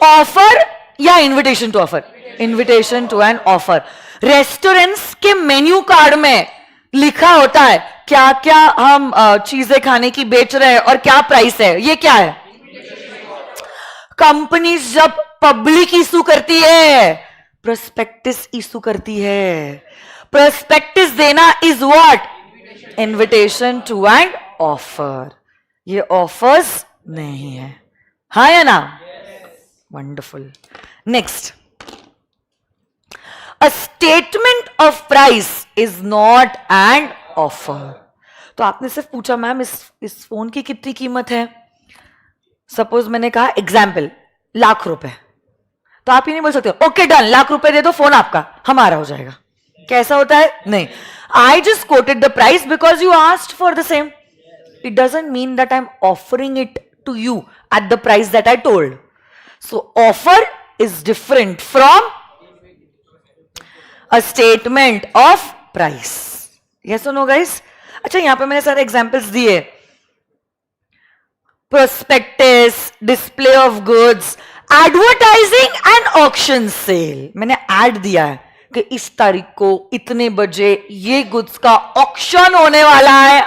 ऑफर या invitation to offer? Invitation to an offer. Restaurants के मेन्यू कार्ड में लिखा होता है क्या क्या हम चीजें खाने की बेच रहे हैं और क्या प्राइस है. ये क्या है? कंपनीज जब पब्लिक इशू करती है, प्रोस्पेक्टिस इशू करती है. प्रोस्पेक्टिस देना is what? Invitation to an offer. ये ऑफर्स नहीं है, हाँ या ना? Wonderful. Next, a statement of price is not an offer. तो आपने सिर्फ पूछा मैम इस फोन की कितनी कीमत है. सपोज मैंने कहा एग्जाम्पल ₹1,00,000, तो आप ही नहीं बोल सकते ओके डन ₹1,00,000 दे दो, फोन आपका, हमारा हो जाएगा. कैसा होता है? नहीं. I just quoted the price because you asked for the same. It doesn't mean that I am offering it to you at the price that I told. So offer is different from a statement of price. Yes or no guys? अच्छा, यहां पे मैंने सारे examples दिए. Prospectus, display of goods, advertising and auction sale. मैंने ad दिया है कि इस तारीख को इतने बजे ये गुड्स का ऑक्शन होने वाला है.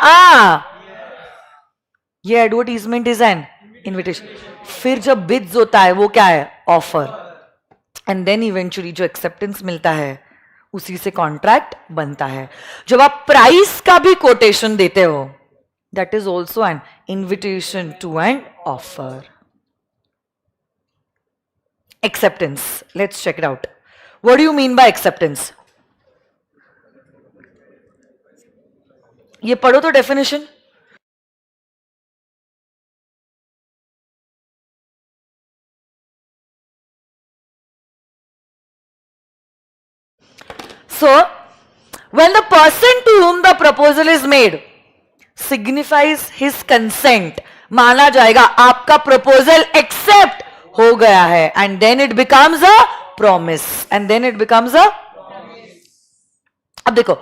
ये एडवर्टाइजमेंट इज एन इन्विटेशन. फिर जब बिड्स होता है वो क्या है? ऑफर. एंड देन इवेंचुअली जो एक्सेप्टेंस मिलता है उसी से कॉन्ट्रैक्ट बनता है. जब आप प्राइस का भी कोटेशन देते हो, that is also an invitation to an offer. Acceptance, let's check it out. What do you mean by acceptance? ये पढ़ो तो definition. So, when the person to whom the proposal is made signifies his consent, माना जाएगा आपका proposal accept हो गया है, and then it becomes a promise. अब देखो,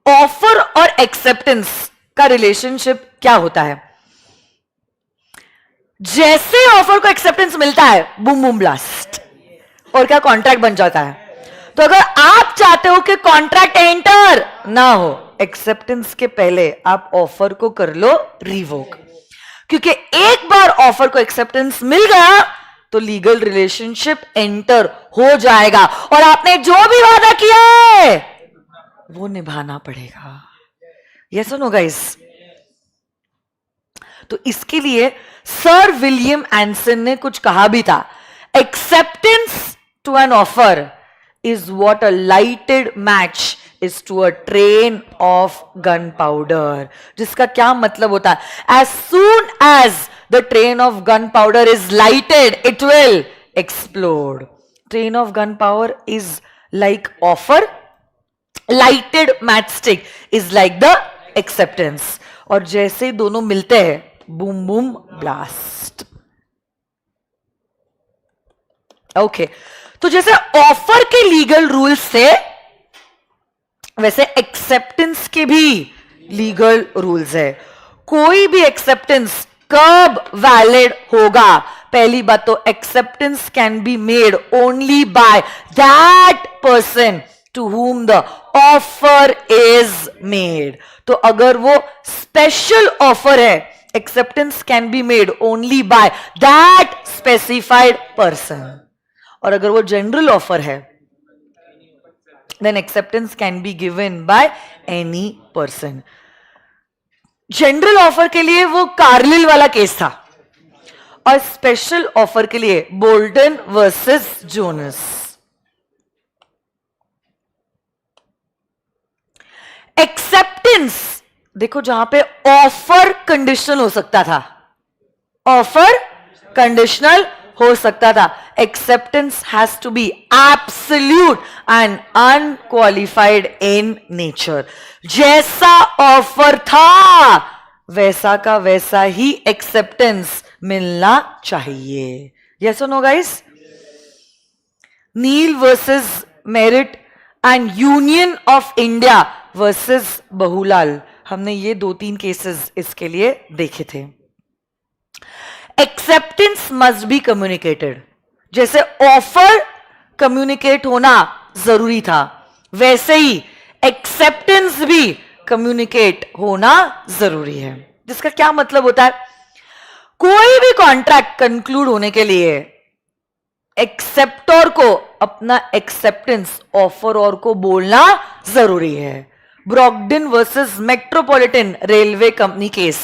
ऑफर और एक्सेप्टेंस का रिलेशनशिप क्या होता है? जैसे ऑफर को एक्सेप्टेंस मिलता है, बूम बूम ब्लास्ट, और क्या कॉन्ट्रैक्ट बन जाता है. तो अगर आप चाहते हो कि कॉन्ट्रैक्ट एंटर ना हो, एक्सेप्टेंस के पहले आप ऑफर को कर लो रिवोक. क्योंकि एक बार ऑफर को एक्सेप्टेंस मिल गया तो लीगल रिलेशनशिप एंटर हो जाएगा, और आपने जो भी वादा किया है वो निभाना पड़ेगा. यस और नो गाइस? तो इसके लिए सर विलियम एंसन ने कुछ कहा भी था. Acceptance to an offer is what a lighted match is to a train of gunpowder. जिसका क्या मतलब होता है? As soon as the train of gunpowder is lighted, it will explode. Train of gunpowder is like offer. Lighted matchstick is like the acceptance. और जैसे दोनों मिलते हैं, बूम बूम ब्लास्ट. ओके, तो जैसे ऑफर के लीगल रूल्स थे, वैसे एक्सेप्टेंस के भी लीगल रूल्स है. कोई भी एक्सेप्टेंस कब वैलिड होगा? पहली बात तो acceptance can be made only by that person to whom the offer is made. तो अगर वो स्पेशल ऑफर है, acceptance can be made only by that specified person. और अगर वो जनरल ऑफर है, then acceptance can be given by any person. General offer के लिए वो कार्लिल वाला केस था, और स्पेशल ऑफर के लिए बोल्टन वर्सेस जोनस. एक्सेप्टेंस देखो, जहां पे ऑफर कंडीशनल हो सकता था, ऑफर कंडीशनल हो सकता था, acceptance has to be absolute and unqualified in nature. जैसा ऑफर था वैसा का वैसा ही एक्सेप्टेंस मिलना चाहिए. यस और no guys? Neale versus Merritt and Union of India versus Bahulal, हमने ये 2-3 केसेस इसके लिए देखे थे. Acceptance must be communicated. जैसे ऑफर कम्युनिकेट होना जरूरी था, वैसे ही एक्सेप्टेंस भी कम्युनिकेट होना जरूरी है. जिसका क्या मतलब होता है? कोई भी कॉन्ट्रैक्ट कंक्लूड होने के लिए एक्सेप्टर को अपना एक्सेप्टेंस ऑफर और को बोलना जरूरी है. Brogden versus Metropolitan Railway Company case,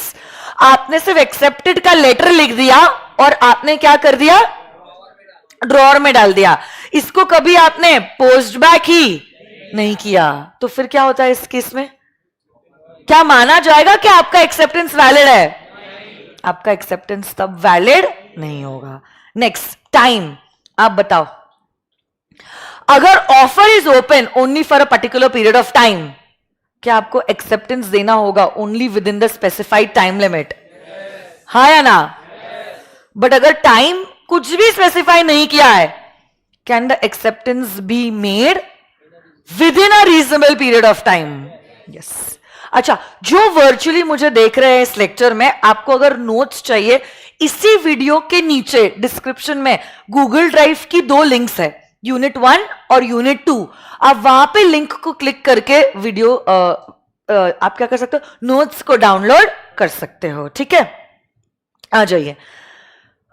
आपने सिर्फ एक्सेप्टेड का लेटर लिख दिया और आपने क्या कर दिया? ड्रॉअर में डाल दिया. इसको कभी आपने पोस्ट बैक ही नहीं किया. तो फिर क्या होता है इस केस में? क्या माना जाएगा कि आपका एक्सेप्टेंस वैलिड है? आपका एक्सेप्टेंस तब वैलिड नहीं होगा. Next, time. आप बताओ, अगर offer is open only for a particular period of time, क्या आपको एक्सेप्टेंस देना होगा only with in the specified time limit? हाँ या ना? बट अगर टाइम कुछ भी स्पेसिफाई नहीं किया है, can the acceptance be made with in a reasonable period of time? Yes. अच्छा, जो वर्चुअली मुझे देख रहे हैं इस लेक्चर में, आपको अगर नोट्स चाहिए, इसी वीडियो के नीचे डिस्क्रिप्शन में गूगल ड्राइव की 2 लिंक्स है, यूनिट 1 और यूनिट 2. आप वहां पे लिंक को क्लिक करके वीडियो आप क्या कर सकते हो? नोट्स को डाउनलोड कर सकते हो. ठीक है, आ जाइए.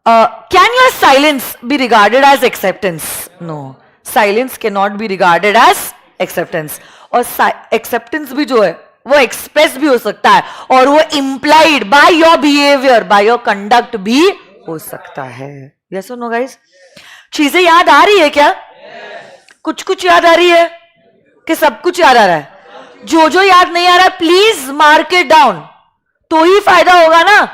Can your silence be regarded as acceptance? No, silence can not be regarded as acceptance. और एक्सेप्टेंस भी जो है वो एक्सप्रेस भी हो सकता है, और वो implied by your behaviour, by your conduct भी हो सकता है. यस और नो गाइस? चीजें याद आ रही है क्या? कुछ कुछ याद आ रही है कि सब कुछ याद आ रहा है? जो याद नहीं आ रहा है प्लीज मार्क इट डाउन, तो ही फायदा होगा ना.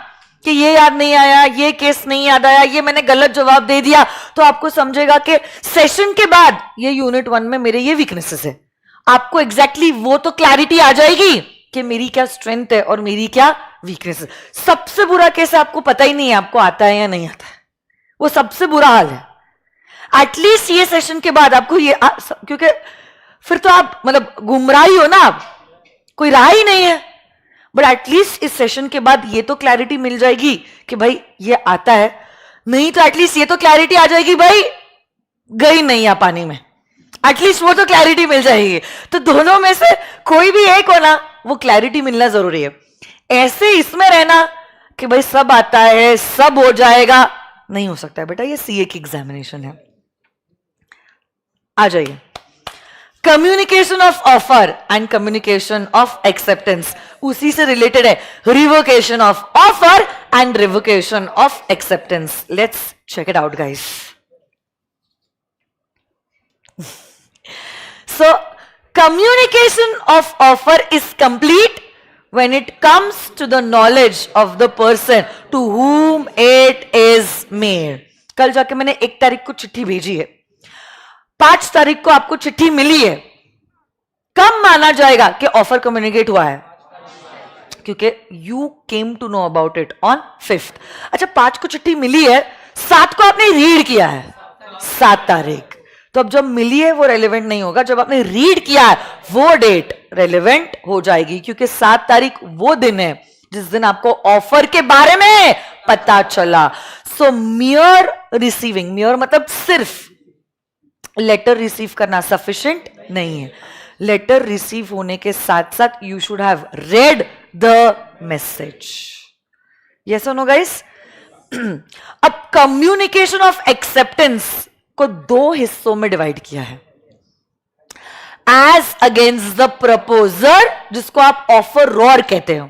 कि ये याद नहीं आया, ये केस नहीं याद आया, ये मैंने गलत जवाब दे दिया, तो आपको समझेगा कि सेशन के बाद ये यूनिट 1 में मेरे ये वीकनेसेस है. आपको एग्जैक्टली वो तो क्लैरिटी आ जाएगी कि मेरी क्या स्ट्रेंथ है और मेरी क्या वीकनेस है. सबसे बुरा केस आपको पता ही नहीं है आपको आता है या नहीं आता है, वो सबसे बुरा हाल है. एटलीस्ट ये सेशन के बाद आपको ये क्योंकि फिर तो आप मतलब गुमराह ही हो ना, आप कोई राह ही नहीं है. बट एटलीस्ट इस सेशन के बाद ये तो क्लैरिटी मिल जाएगी कि भाई ये आता है, नहीं तो एटलीस्ट ये तो क्लैरिटी आ जाएगी भाई गई नहीं आ पानी में, एटलीस्ट वो तो क्लैरिटी मिल जाएगी. तो दोनों में से कोई भी एक हो ना, वो क्लैरिटी मिलना जरूरी है. ऐसे इसमें रहना कि भाई सब आता है सब हो जाएगा, नहीं हो सकता है बेटा. ये सीए की एग्जामिनेशन है. आ जाइए. Communication of offer and communication of acceptance उसी से रिलेटेड है. Revocation of offer and revocation of acceptance. Let's check it out guys. So, communication of offer is complete when it comes to the knowledge of the person to whom it is made. कल जाके मैंने 1 तारीख को चिट्ठी भेजी है, 5 तारीख को आपको चिट्ठी मिली है. कब माना जाएगा कि ऑफर कम्युनिकेट हुआ है? क्योंकि you came to know about it on 5th. अच्छा, 5 को चिट्ठी मिली है, 7 को आपने रीड किया है, 7 तारीख. तो अब जब मिली है वो रेलेवेंट नहीं होगा, जब आपने रीड किया है वो डेट रेलेवेंट हो जाएगी, क्योंकि 7 तारीख वो दिन है जिस दिन आपको ऑफर के बारे में पता चला. सो मियर रिसीविंग, मियर मतलब सिर्फ लेटर रिसीव करना सफिशिएंट नहीं है. लेटर रिसीव होने के साथ साथ you should have read the message. Yes और नो गाइस? अब कम्युनिकेशन ऑफ एक्सेप्टेंस को 2 हिस्सों में डिवाइड किया है. एज अगेंस्ट द प्रपोजर, जिसको आप ऑफरर कहते हो,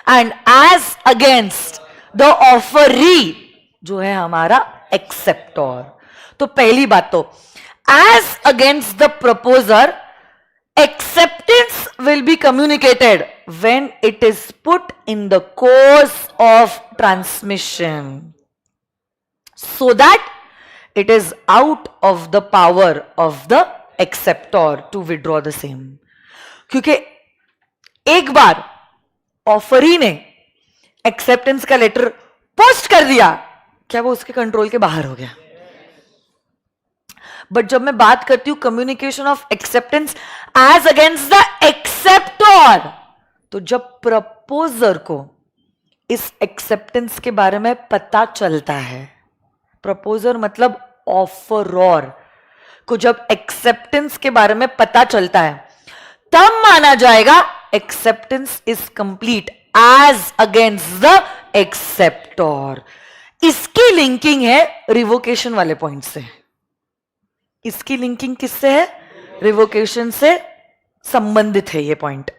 and as against the offeree, जो है हमारा एक्सेप्टर. तो पहली बात तो as against the proposer, acceptance will be communicated when it is put in the course of transmission, so that it is out of the power of the acceptor to withdraw the same. क्योंकि एक बार offeree ने acceptance का letter post कर दिया, क्या वो उसके कंट्रोल के बाहर हो गया? बट जब मैं बात करती हूं communication of acceptance as against the acceptor, तो जब प्रपोजर को इस एक्सेप्टेंस के बारे में पता चलता है, प्रपोजर मतलब ऑफरर को जब एक्सेप्टेंस के बारे में पता चलता है, तब माना जाएगा acceptance is complete as against the acceptor. इसकी लिंकिंग है रिवोकेशन वाले पॉइंट से. इसकी लिंकिंग किससे है? रिवोकेशन से संबंधित है ये point.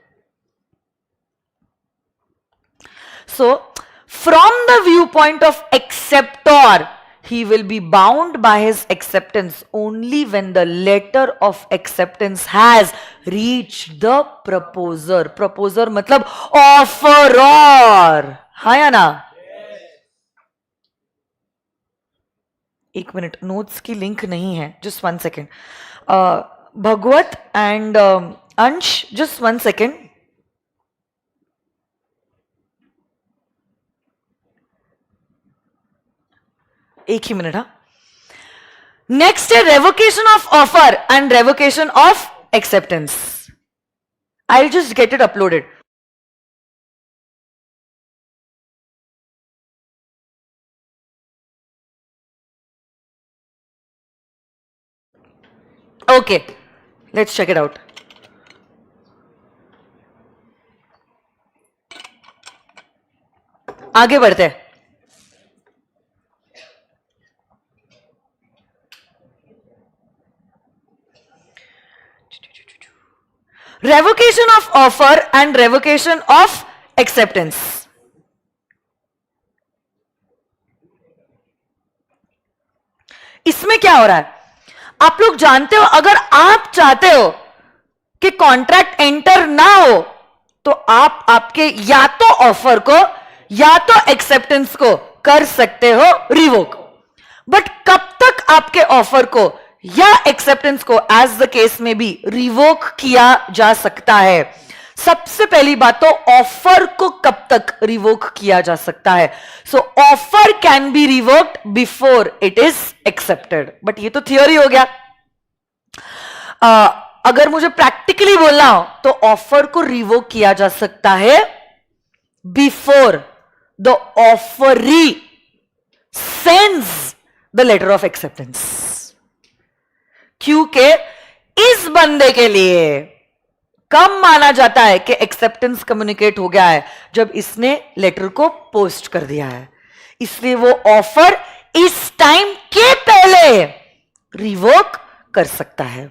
So from the view point of acceptor, he will be bound by his acceptance only when the letter of acceptance has reached the proposer. Proposer मतलब offeror. हाँ या ना? एक मिनट, नोट्स की लिंक नहीं है, जस्ट 1 सेकेंड. भगवत एंड अंश, just 1 second. एक ही मिनट. हाँ, नेक्स्ट है revocation of offer and revocation of acceptance. I will just get it uploaded. Okay, let's check it out. आगे बढ़ते हैं. Revocation of offer and revocation of acceptance. इसमें क्या हो रहा है? आप लोग जानते हो, अगर आप चाहते हो कि कॉन्ट्रैक्ट एंटर ना हो, तो आप आपके या तो ऑफर को या तो एक्सेप्टेंस को कर सकते हो रिवोक. बट कब तक आपके ऑफर को या एक्सेप्टेंस को, एज द केस में भी, रिवोक किया जा सकता है? सबसे पहली बात तो ऑफर को कब तक रिवोक किया जा सकता है? So offer can B revoked before it is accepted. But ये तो थियोरी हो गया. अगर मुझे प्रैक्टिकली बोलना हो तो ऑफर को रिवोक किया जा सकता है before the offeree sends the letter of acceptance. क्योंकि इस बंदे के लिए कब माना जाता है कि एक्सेप्टेंस कम्युनिकेट हो गया है? जब इसने लेटर को पोस्ट कर दिया है. इसलिए वो ऑफर इस टाइम के पहले रिवोक कर सकता है.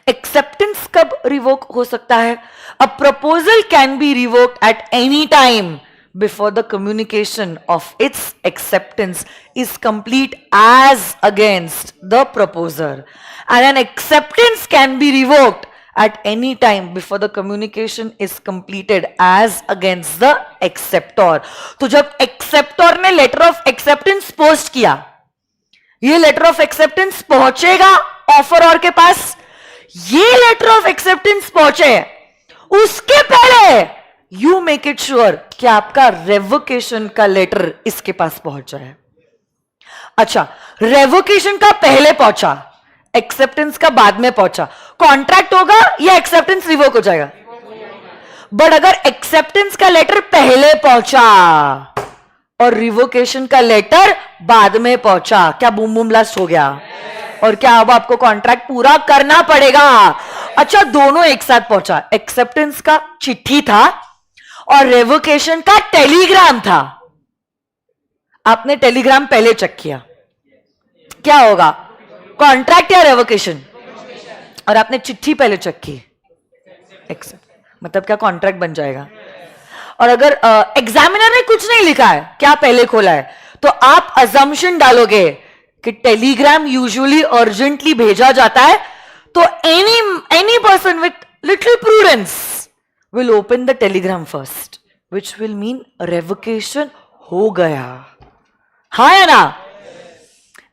एक्सेप्टेंस कब रिवोक हो सकता है? A proposal can be revoked at any time before the communication of its acceptance is complete as against the proposer, and an acceptance can be revoked at any time before the communication is completed as against the acceptor. तो जब acceptor ने letter of acceptance post किया, ये letter of acceptance पहुंचेगा offeror के पास, ये letter of acceptance पहुंचे, उसके पहले यू मेक इट श्योर कि आपका रेवोकेशन का लेटर इसके पास पहुंच जाए। अच्छा, रेवोकेशन का पहले पहुंचा, एक्सेप्टेंस का बाद में पहुंचा, कॉन्ट्रैक्ट होगा या एक्सेप्टेंस रिवोक हो जाएगा? बट अगर एक्सेप्टेंस का लेटर पहले पहुंचा और रिवोकेशन का लेटर बाद में पहुंचा, क्या बूम बूम ब्लास्ट हो गया? और क्या अब आपको कॉन्ट्रैक्ट पूरा करना पड़ेगा? अच्छा, दोनों एक साथ पहुंचा, एक्सेप्टेंस का चिट्ठी था और रेवोकेशन का टेलीग्राम था। आपने टेलीग्राम पहले चेक किया, क्या होगा? कॉन्ट्रैक्ट या रेवोकेशन? और आपने चिट्ठी पहले चेक की, एक्सेप्ट, मतलब क्या कॉन्ट्रैक्ट बन जाएगा? और अगर एग्जामिनर ने कुछ नहीं लिखा है, क्या पहले खोला है, तो आप अजम्पशन डालोगे कि टेलीग्राम यूजुअली अर्जेंटली भेजा जाता है, तो any person with little prudence will open the Telegram first, which will mean revocation हो गया। हाँ या ना?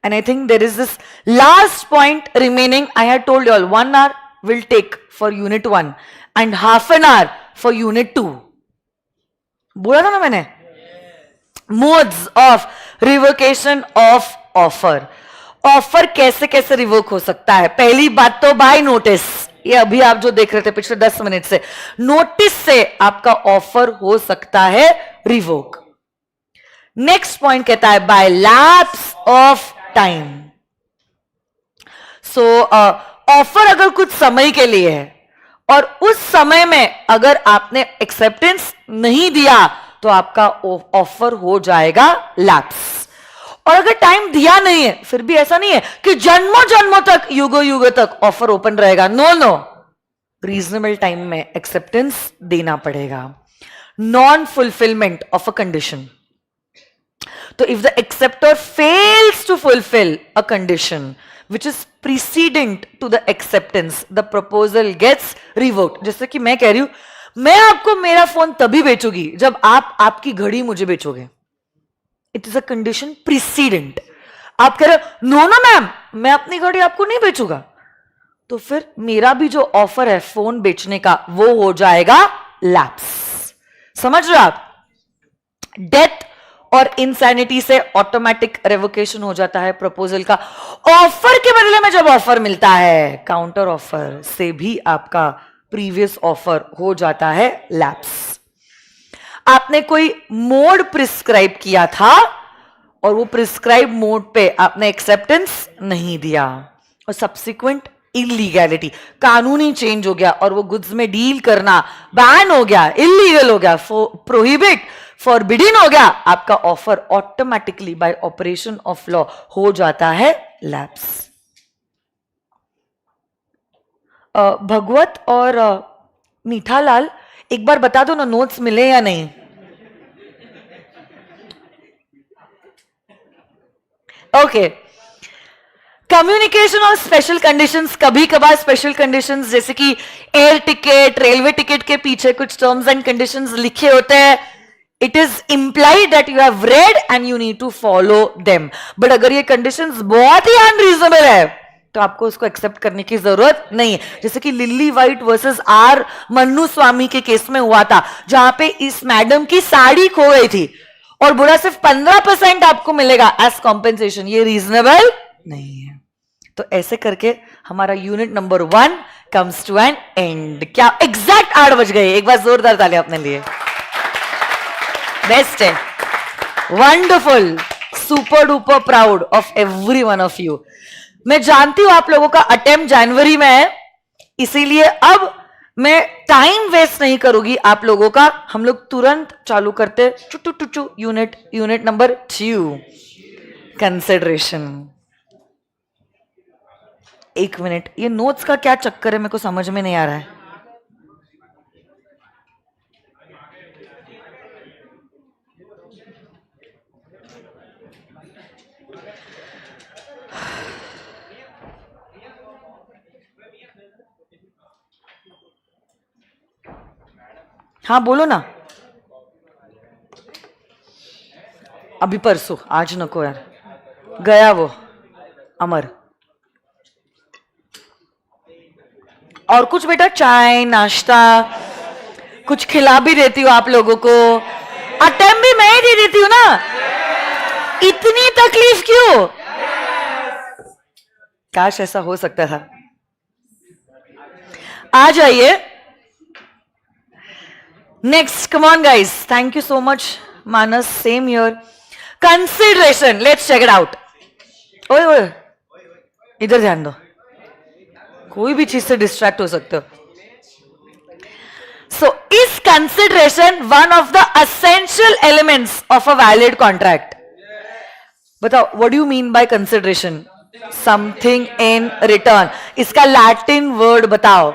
And I think there is this last point remaining. I had told you all 1 hour will take for unit 1 and half an hour for unit 2. बोला था ना मैंने? Modes of revocation of offer. Offer कैसे कैसे revoke हो सकता है? पहली बात तो बाय नोटिस, ये अभी आप जो देख रहे थे पिछले 10 मिनट से, नोटिस से आपका ऑफर हो सकता है रिवोक। नेक्स्ट पॉइंट कहता है by lapse of time. So offer अगर कुछ समय के लिए है और उस समय में अगर आपने एक्सेप्टेंस नहीं दिया तो आपका ऑफर हो जाएगा लैप्स। और अगर टाइम दिया नहीं है, फिर भी ऐसा नहीं है कि जन्मों जन्मों तक, युगों युगों तक ऑफर ओपन रहेगा। नो नो, रीजनेबल टाइम में एक्सेप्टेंस देना पड़ेगा। Non fulfilment of a condition, तो if the acceptor fails to fulfill a condition which is precedent to the acceptance, the proposal gets revoked। जैसे कि मैं कह रही हूं, मैं आपको मेरा फोन तभी बेचूंगी जब आप आपकी घड़ी मुझे बेचोगे। It is a condition precedent. आप कह रहे हो नो नो मैम, मैं अपनी घड़ी आपको नहीं बेचूंगा, तो फिर मेरा भी जो ऑफर है फोन बेचने का वो हो जाएगा लैप्स। समझ रहे हो आप? डेथ और इंसैनिटी से ऑटोमेटिक रेवोकेशन हो जाता है प्रपोजल का। ऑफर के बदले में जब ऑफर मिलता है, काउंटर ऑफर से भी आपका प्रीवियस ऑफर हो जाता है लैप्स। आपने कोई मोड प्रिस्क्राइब किया था और वो प्रिस्क्राइब मोड पे आपने एक्सेप्टेंस नहीं दिया और सब्सिक्वेंट इलीगैलिटी, कानूनी चेंज हो गया और वो गुड्स में डील करना बैन हो गया, इलीगल हो गया, प्रोहिबिट, फॉरबिडन हो गया, आपका offer automatically bye operation of law हो जाता है लैप्स। भगवत और मीठालाल, एक बार बता दो ना नोट्स मिले या नहीं? ओके, कम्युनिकेशन और स्पेशल कंडीशंस। कभी कभार स्पेशल कंडीशंस जैसे कि एयर टिकट, रेलवे टिकट के पीछे कुछ टर्म्स एंड कंडीशंस लिखे होते हैं। It is implied that you have read and you need to follow them. But अगर ये कंडीशंस बहुत ही अनरीजनेबल है तो आपको उसको एक्सेप्ट करने की जरूरत नहीं है। जैसे कि Lily White versus R Munuswami के केस में हुआ था, जहां पे इस मैडम की साड़ी खो गई थी और बुरा सिर्फ 15% आपको मिलेगा एज कॉम्पेंसेशन। ये रीजनेबल नहीं है। तो ऐसे करके हमारा unit number 1 comes to an end. क्या एग्जैक्ट 8 बज गए? एक बार जोरदार तालियां अपने लिए। बेस्ट है, wonderful, super duper proud of every one of you. मैं जानती हूं आप लोगों का अटेम्प्ट जनवरी में है, इसीलिए अब मैं टाइम वेस्ट नहीं करूंगी आप लोगों का। हम लोग तुरंत चालू करते चुटू यूनिट नंबर 2, कंसिडरेशन। 1 मिनट, ये नोट्स का क्या चक्कर है मेरे को समझ में नहीं आ रहा है। हाँ बोलो ना। अभी परसों, आज नको यार, गया वो अमर। और कुछ बेटा, चाय नाश्ता कुछ खिला भी देती हूँ आप लोगों को, अटेम्प्ट भी मैं ही दे देती हूँ ना, इतनी तकलीफ क्यों? काश ऐसा हो सकता था। आ जाइए next, come on guys, thank you so much Manas, same here. Consideration, let's check it out. ओए ओए, इधर ध्यान दो, कोई भी चीज से डिस्ट्रैक्ट हो सकते हो। So is consideration one of the essential elements of a valid contract? बताओ, what do you mean by consideration? Something in return. इसका लैटिन वर्ड बताओ।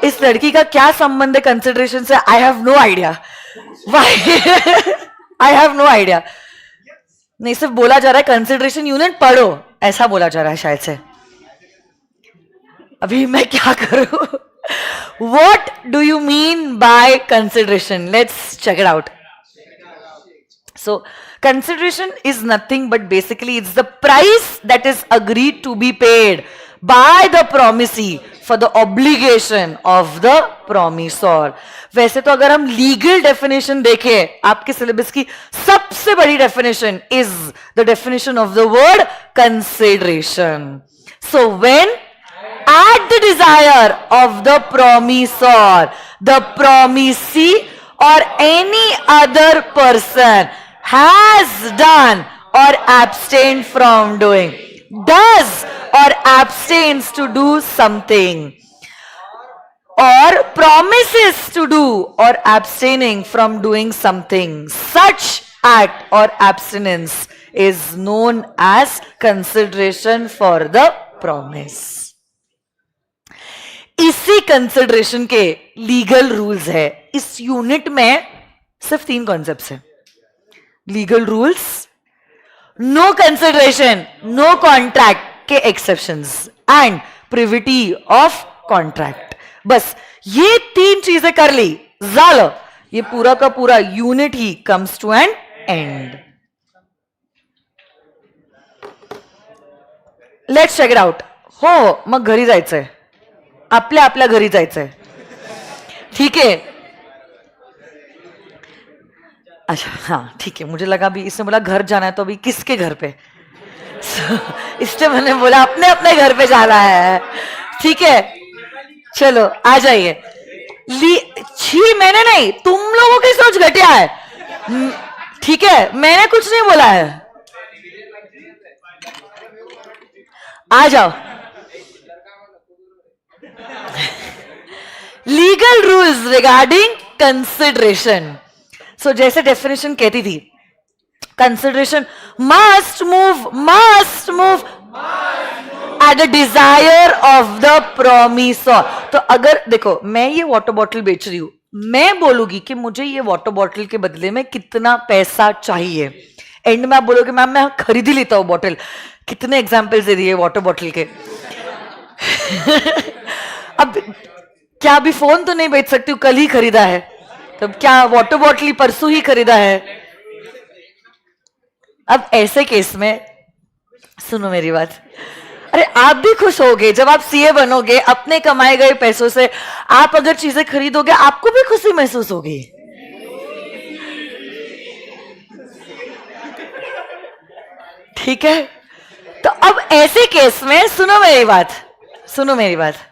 इस लड़की का क्या संबंध है कंसिडरेशन से? I have no idea why, I have no idea. नहीं, सिर्फ बोला जा रहा है कंसिडरेशन यूनिट पढ़ो, ऐसा बोला जा रहा है शायद से। अभी मैं क्या करूं? What do you mean by consideration? Let's check it out. So, consideration is nothing but basically it's the price that is agreed to be paid by the promisee for the obligation of the promisor. वैसे तो अगर हम legal definition देखें, आपके syllabus की सबसे बड़ी definition is the definition of the word consideration. So when at the desire of the promisor, the promisee or any other person has done or abstained from doing, does or abstains to do something, or promises to do or abstaining from doing something, such act or abstinence is known as consideration for the promise. इसी consideration के legal rules है. इस unit में सिर्फ 3 concepts हैं. Legal rules, no consideration, no contract के exceptions and privity of contract. बस ये 3 चीजें कर ली, जालो ये पूरा का पूरा यूनिट ही comes to an end. Let's check it out. हो, मग घरी जायचंय, आपल्या घरी जायचंय, ठीक है. अच्छा हाँ ठीक है, मुझे लगा अभी इसने बोला घर जाना है तो अभी किसके घर पे, इसलिए मैंने बोला अपने अपने घर पे जाना है. ठीक है, चलो आ जाइए. छी, मैंने नहीं, तुम लोगों की सोच घटिया है. ठीक है, मैंने कुछ नहीं बोला है. आ जाओ. Legal rules regarding consideration. So जैसे डेफिनेशन कहती थी, consideration must move at the desire of the promisor. तो अगर देखो मैं ये वाटर बॉटल बेच रही हूं, मैं बोलूंगी कि मुझे ये वाटर बॉटल के बदले में कितना पैसा चाहिए. एंड में आप बोलोगे मैम मैं खरीद ही लेता हूं बॉटल. कितने एग्जाम्पल्स दे दिए वाटर बॉटल के. अब क्या अभी फोन तो नहीं बेच सकती हूँ, कल ही खरीदा है, तो क्या वाटर बॉटल परसों ही खरीदा है. अब ऐसे केस में सुनो मेरी बात, अरे आप भी खुश होगे जब आप सीए बनोगे, अपने कमाए गए पैसों से आप अगर चीजें खरीदोगे, आपको भी खुशी महसूस होगी. ठीक है, तो अब ऐसे केस में सुनो मेरी बात,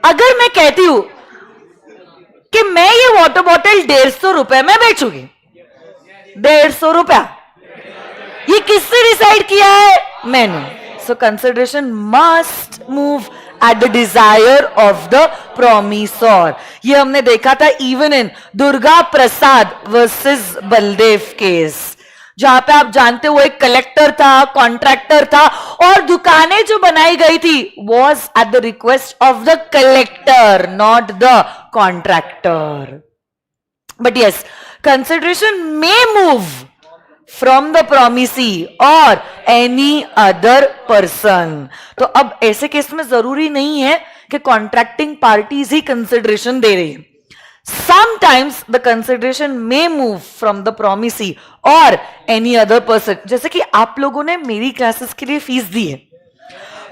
अगर मैं कहती हूं कि मैं ये वाटर बॉटल 150 रुपए में बेचूंगी, 150 रुपया, ये किससे डिसाइड किया है? मैंने. So consideration must move at the desire of the promisor. ये हमने देखा था even in Durga Prasad versus Baldev case, जहां पे आप जानते हो एक कलेक्टर था, कॉन्ट्रैक्टर था, और दुकानें जो बनाई गई थी was at the request of the collector, not the contractor. But yes, consideration may move from the promisee और एनी अदर पर्सन. तो अब ऐसे केस में जरूरी नहीं है कि कॉन्ट्रैक्टिंग पार्टीज ही कंसिडरेशन दे रही है. Sometimes the consideration may move from the promisee or any other person. जैसे कि आप लोगों ने मेरी क्लासेस के लिए फीस दी है,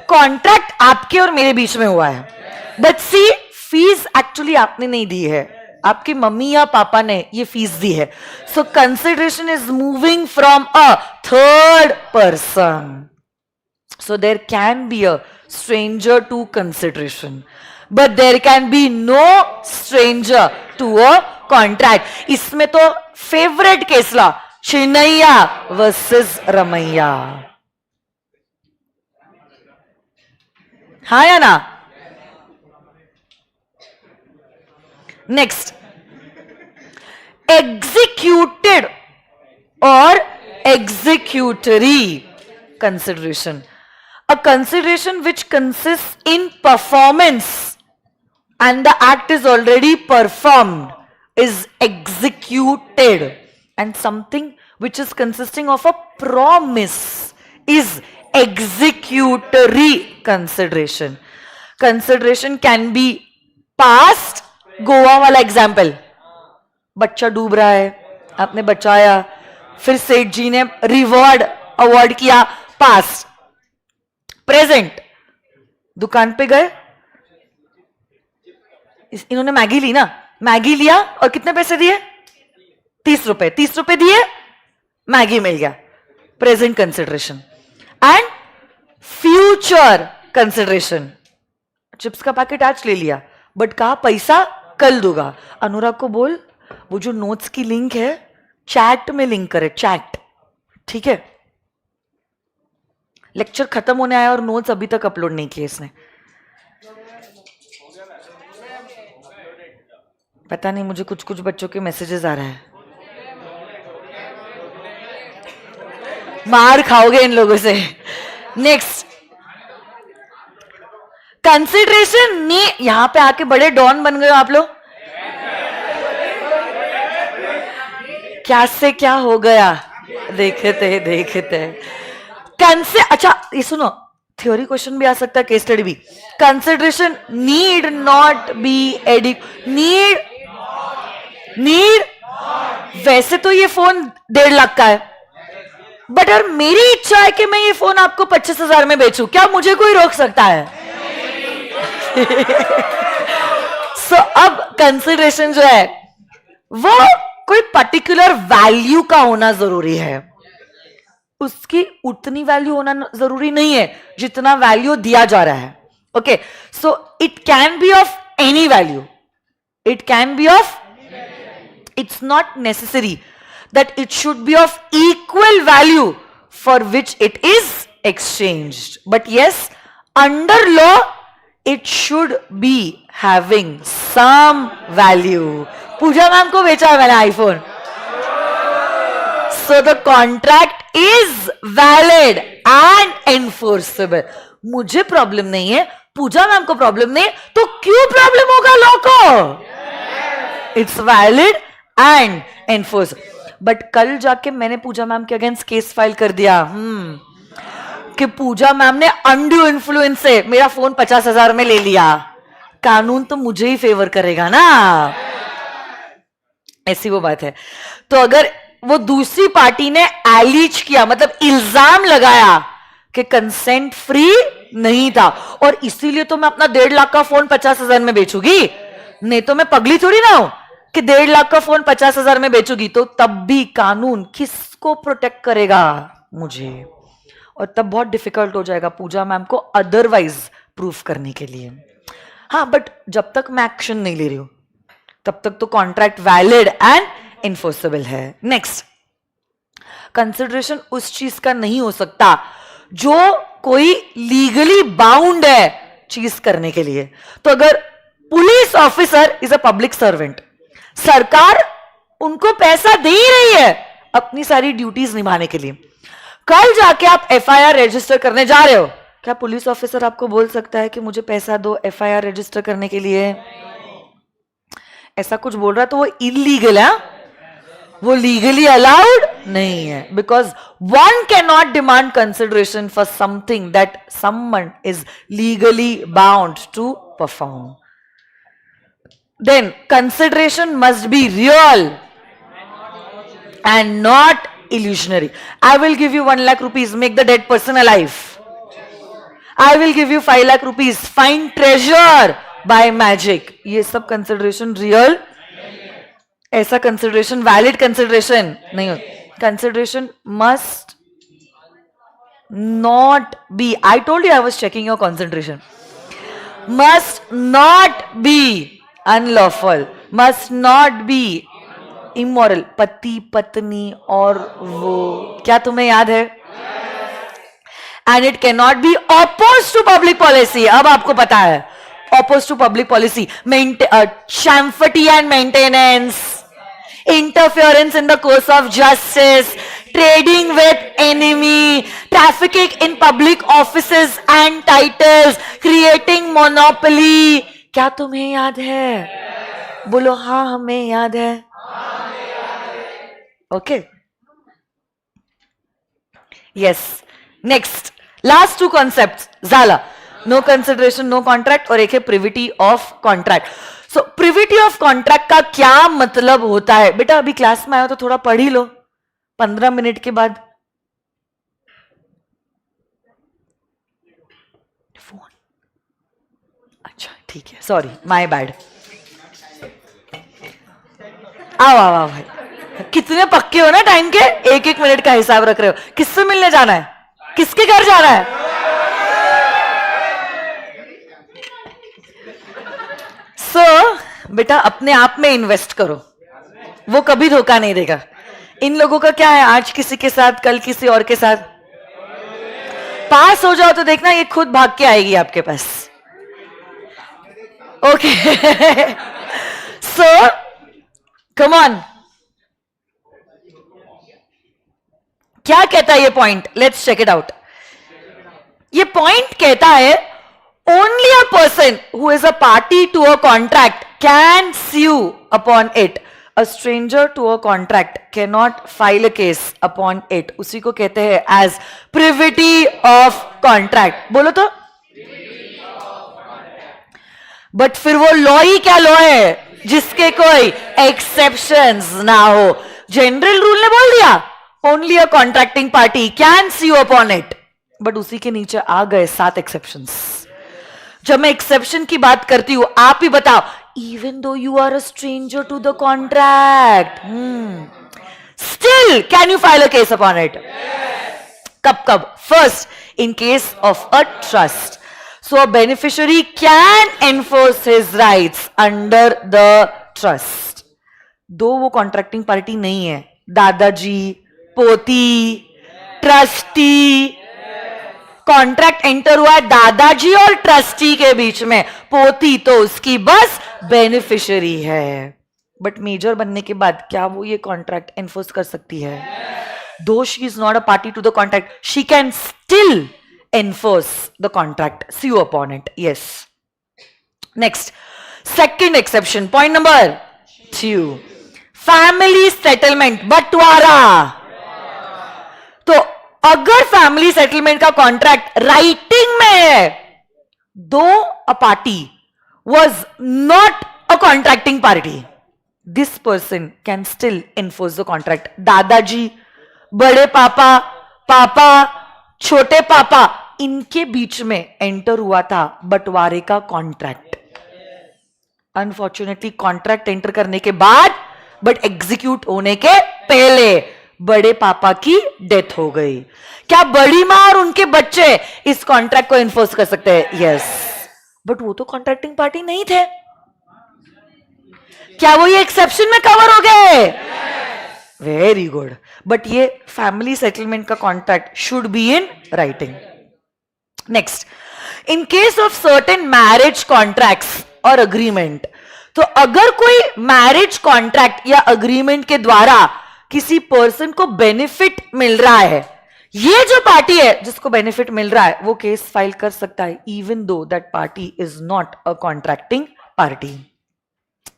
कॉन्ट्रैक्ट आपके और मेरे बीच में हुआ है, बट सी फीस एक्चुअली आपने नहीं दी है, आपकी मम्मी या पापा ने ये फीस दी है. So consideration is moving from a third person. So there can be a stranger to consideration, but there can be no stranger to a contract. इसमें तो फेवरेट केस ला चिन्नैया वर्सेस रमैया, हाँ या ना? नेक्स्ट, एग्जीक्यूटेड और executory consideration. A consideration which consists in performance and the act is already performed is executed, and something which is consisting of a promise is executory consideration. Consideration can be past, Goa वाला example, बच्चा डूब रहा है, आपने बचाया, फिर सेठ जी ने रिवॉर्ड अवार्ड किया, पास्ट. प्रेजेंट, दुकान पे गए, इन्होंने मैगी ली ना, मैगी लिया और कितने पैसे दिए? 30 रुपए. 30 रुपए दिए, मैगी मिल गया, present consideration. And future consideration, chips का पैकेट आज ले लिया, बट कहा पैसा कल दूंगा. अनुराग को बोल वो जो नोट्स की लिंक है चैट में लिंक करे, चैट, ठीक है? लेक्चर खत्म होने आया और नोट्स अभी तक अपलोड नहीं किए इसने. पता नहीं, मुझे कुछ कुछ बच्चों के मैसेजेस आ रहे हैं. मार खाओगे इन लोगों से. नेक्स्ट, कंसिडरेशन नी, यहां पे आके बड़े डॉन बन गए आप लोग. क्या से क्या हो गया, देखते अच्छा ये सुनो, थ्योरी क्वेश्चन भी आ सकता है, केस स्टडी भी. Consideration need not be need. वैसे तो ये फोन 1.5 लाख का है, बट अगर मेरी इच्छा है कि मैं ये फोन आपको 25,000 में बेचूं, क्या मुझे कोई रोक सकता है? सो अब कंसिडरेशन जो है वो कोई पर्टिकुलर वैल्यू का होना जरूरी है, उसकी उतनी वैल्यू होना जरूरी नहीं है जितना वैल्यू दिया जा रहा है. Okay, so it can be of any value, it can be of, it's not necessary that it should be of equal value for which it is exchanged, but yes, under law it should be having some value. Pooja ma'am को बेचा है मैंने iPhone. So the contract is valid and enforceable. मुझे problem नहीं है, पूजा ma'am को problem नहीं है, तो क्यों प्रॉब्लम होगा लॉ को? It's valid and enforceable. But कल जाके मैंने पूजा मैम के अगेंस्ट केस फाइल कर दिया कि पूजा मैम ने अनड्यू इन्फ्लुएंस से मेरा फोन 50,000 में ले लिया. कानून तो मुझे ही फेवर करेगा ना, ऐसी वो बात है. तो अगर वो दूसरी पार्टी ने एलिज किया, मतलब इल्जाम लगाया कि कंसेंट फ्री नहीं था और इसीलिए तो मैं अपना 1.5 लाख का फोन 50,000 में बेचूंगी, नहीं तो मैं पगली थोड़ी ना हूं कि 1.5 लाख का फोन 50,000 में बेचूंगी, तो तब भी कानून किसको प्रोटेक्ट करेगा? मुझे. और तब बहुत डिफिकल्ट हो जाएगा पूजा मैम को अदरवाइज प्रूफ करने के लिए. हाँ, बट जब तक मैं एक्शन नहीं ले रही हूं तब तक तो कॉन्ट्रैक्ट वैलिड एंड इन्फोर्सेबल है. नेक्स्ट, कंसिडरेशन उस चीज का नहीं हो सकता जो कोई लीगली बाउंड है चीज करने के लिए. तो अगर police officer is a public servant, सरकार उनको पैसा दे ही रही है अपनी सारी ड्यूटीज निभाने के लिए, कल जाके आप एफआईआर रजिस्टर करने जा रहे हो, क्या पुलिस ऑफिसर आपको बोल सकता है कि मुझे पैसा दो एफआईआर रजिस्टर करने के लिए? ऐसा कुछ बोल रहा है तो वो इलीगल है, वो लीगली अलाउड नहीं है. Because one can not demand consideration for something that someone is legally bound to perform. Then consideration must be real and not illusionary. I will give you 1 lakh rupees, make the dead person alive. I will give you 5 lakh rupees. Find treasure by magic. ये सब consideration real? ऐसा consideration valid consideration नहीं हो. Consideration must not be. I told you I was checking your concentration. Must not be unlawful. Must not be immoral. पति पत्नी और वो क्या तुम्हें याद है? And it cannot be opposed to public policy. अब आपको पता है opposed to public policy. Chamferty and maintenance, interference in the course of justice, trading with enemy, trafficking in public offices and titles, creating monopoly. क्या तुम्हें याद है? बोलो हाँ हमें याद है. Okay. Yes. Next. Last two concepts. Zala. No consideration, no contract और एक है privity of contract. So privity of contract का क्या मतलब होता है? बेटा अभी क्लास में आया तो थोड़ा पढ़ ही लो 15 मिनट के बाद. फोन. अच्छा ठीक है, सॉरी माय बैड. आओ आओ आओ भाई, कितने पक्के हो ना टाइम के, एक एक मिनट का हिसाब रख रहे हो. किससे मिलने जाना है? किसके घर जाना है? बेटा अपने आप में इन्वेस्ट करो, वो कभी धोखा नहीं देगा. इन लोगों का क्या है, आज किसी के साथ कल किसी और के साथ. पास हो जाओ तो देखना ये खुद भाग के आएगी आपके पास. Okay so come on. क्या कहता है ये point? Let's check it out. ये पॉइंट कहता है only a person who is a party to a contract can sue upon it. A stranger to a contract cannot file a case upon it. उसी को कहते हैं as privity of contract. बोलो तो. But फिर वो लॉ ही क्या law है जिसके कोई एक्सेप्शंस ना हो. जनरल रूल ने बोल दिया only a contracting party can sue upon it. But उसी के नीचे आ गए 7 एक्सेप्शंस. जब मैं एक्सेप्शन की बात करती हूं आप ही बताओ. Even though you are a stranger to the contract still can you file a case upon it? कब कब? First, in case of a trust. So a beneficiary can enforce his rights under the trust. Though वो contracting party नहीं है, दादाजी, पोती, trustee. Contract enter हुआ दादाजी और ट्रस्टी के बीच में, पोती तो उसकी बस बेनिफिशियरी है. बट मेजर बनने के बाद क्या वो ये कॉन्ट्रैक्ट एनफोर्स कर सकती है? Though she is not a party to the contract, she can still enforce the contract, sue upon it. Yes. Next, second exception, point number 2, family settlement, बंटवारा. तो अगर फैमिली सेटलमेंट का कॉन्ट्रैक्ट राइटिंग में है, दो a party was not a contracting party, this person can still enforce the contract. दादाजी, बड़े पापा, पापा, छोटे पापा, इनके बीच में एंटर हुआ था बंटवारे का कॉन्ट्रैक्ट. अनफॉर्चुनेटली कॉन्ट्रैक्ट एंटर करने के बाद बट एग्जीक्यूट होने के पहले बड़े पापा की डेथ हो गई. क्या बड़ी मां और उनके बच्चे इस कॉन्ट्रैक्ट को एनफोर्स कर सकते हैं? यस. बट वो तो कॉन्ट्रैक्टिंग पार्टी नहीं थे. क्या वो ये एक्सेप्शन में कवर हो गए? Very good. बट ये फैमिली सेटलमेंट का contract should be in writing. Next, in case of certain marriage contracts और अग्रीमेंट. तो अगर कोई मैरिज कॉन्ट्रैक्ट या अग्रीमेंट के द्वारा किसी पर्सन को बेनिफिट मिल रहा है, ये जो पार्टी है जिसको बेनिफिट मिल रहा है वो केस फाइल कर सकता है even though that party is not a contracting party.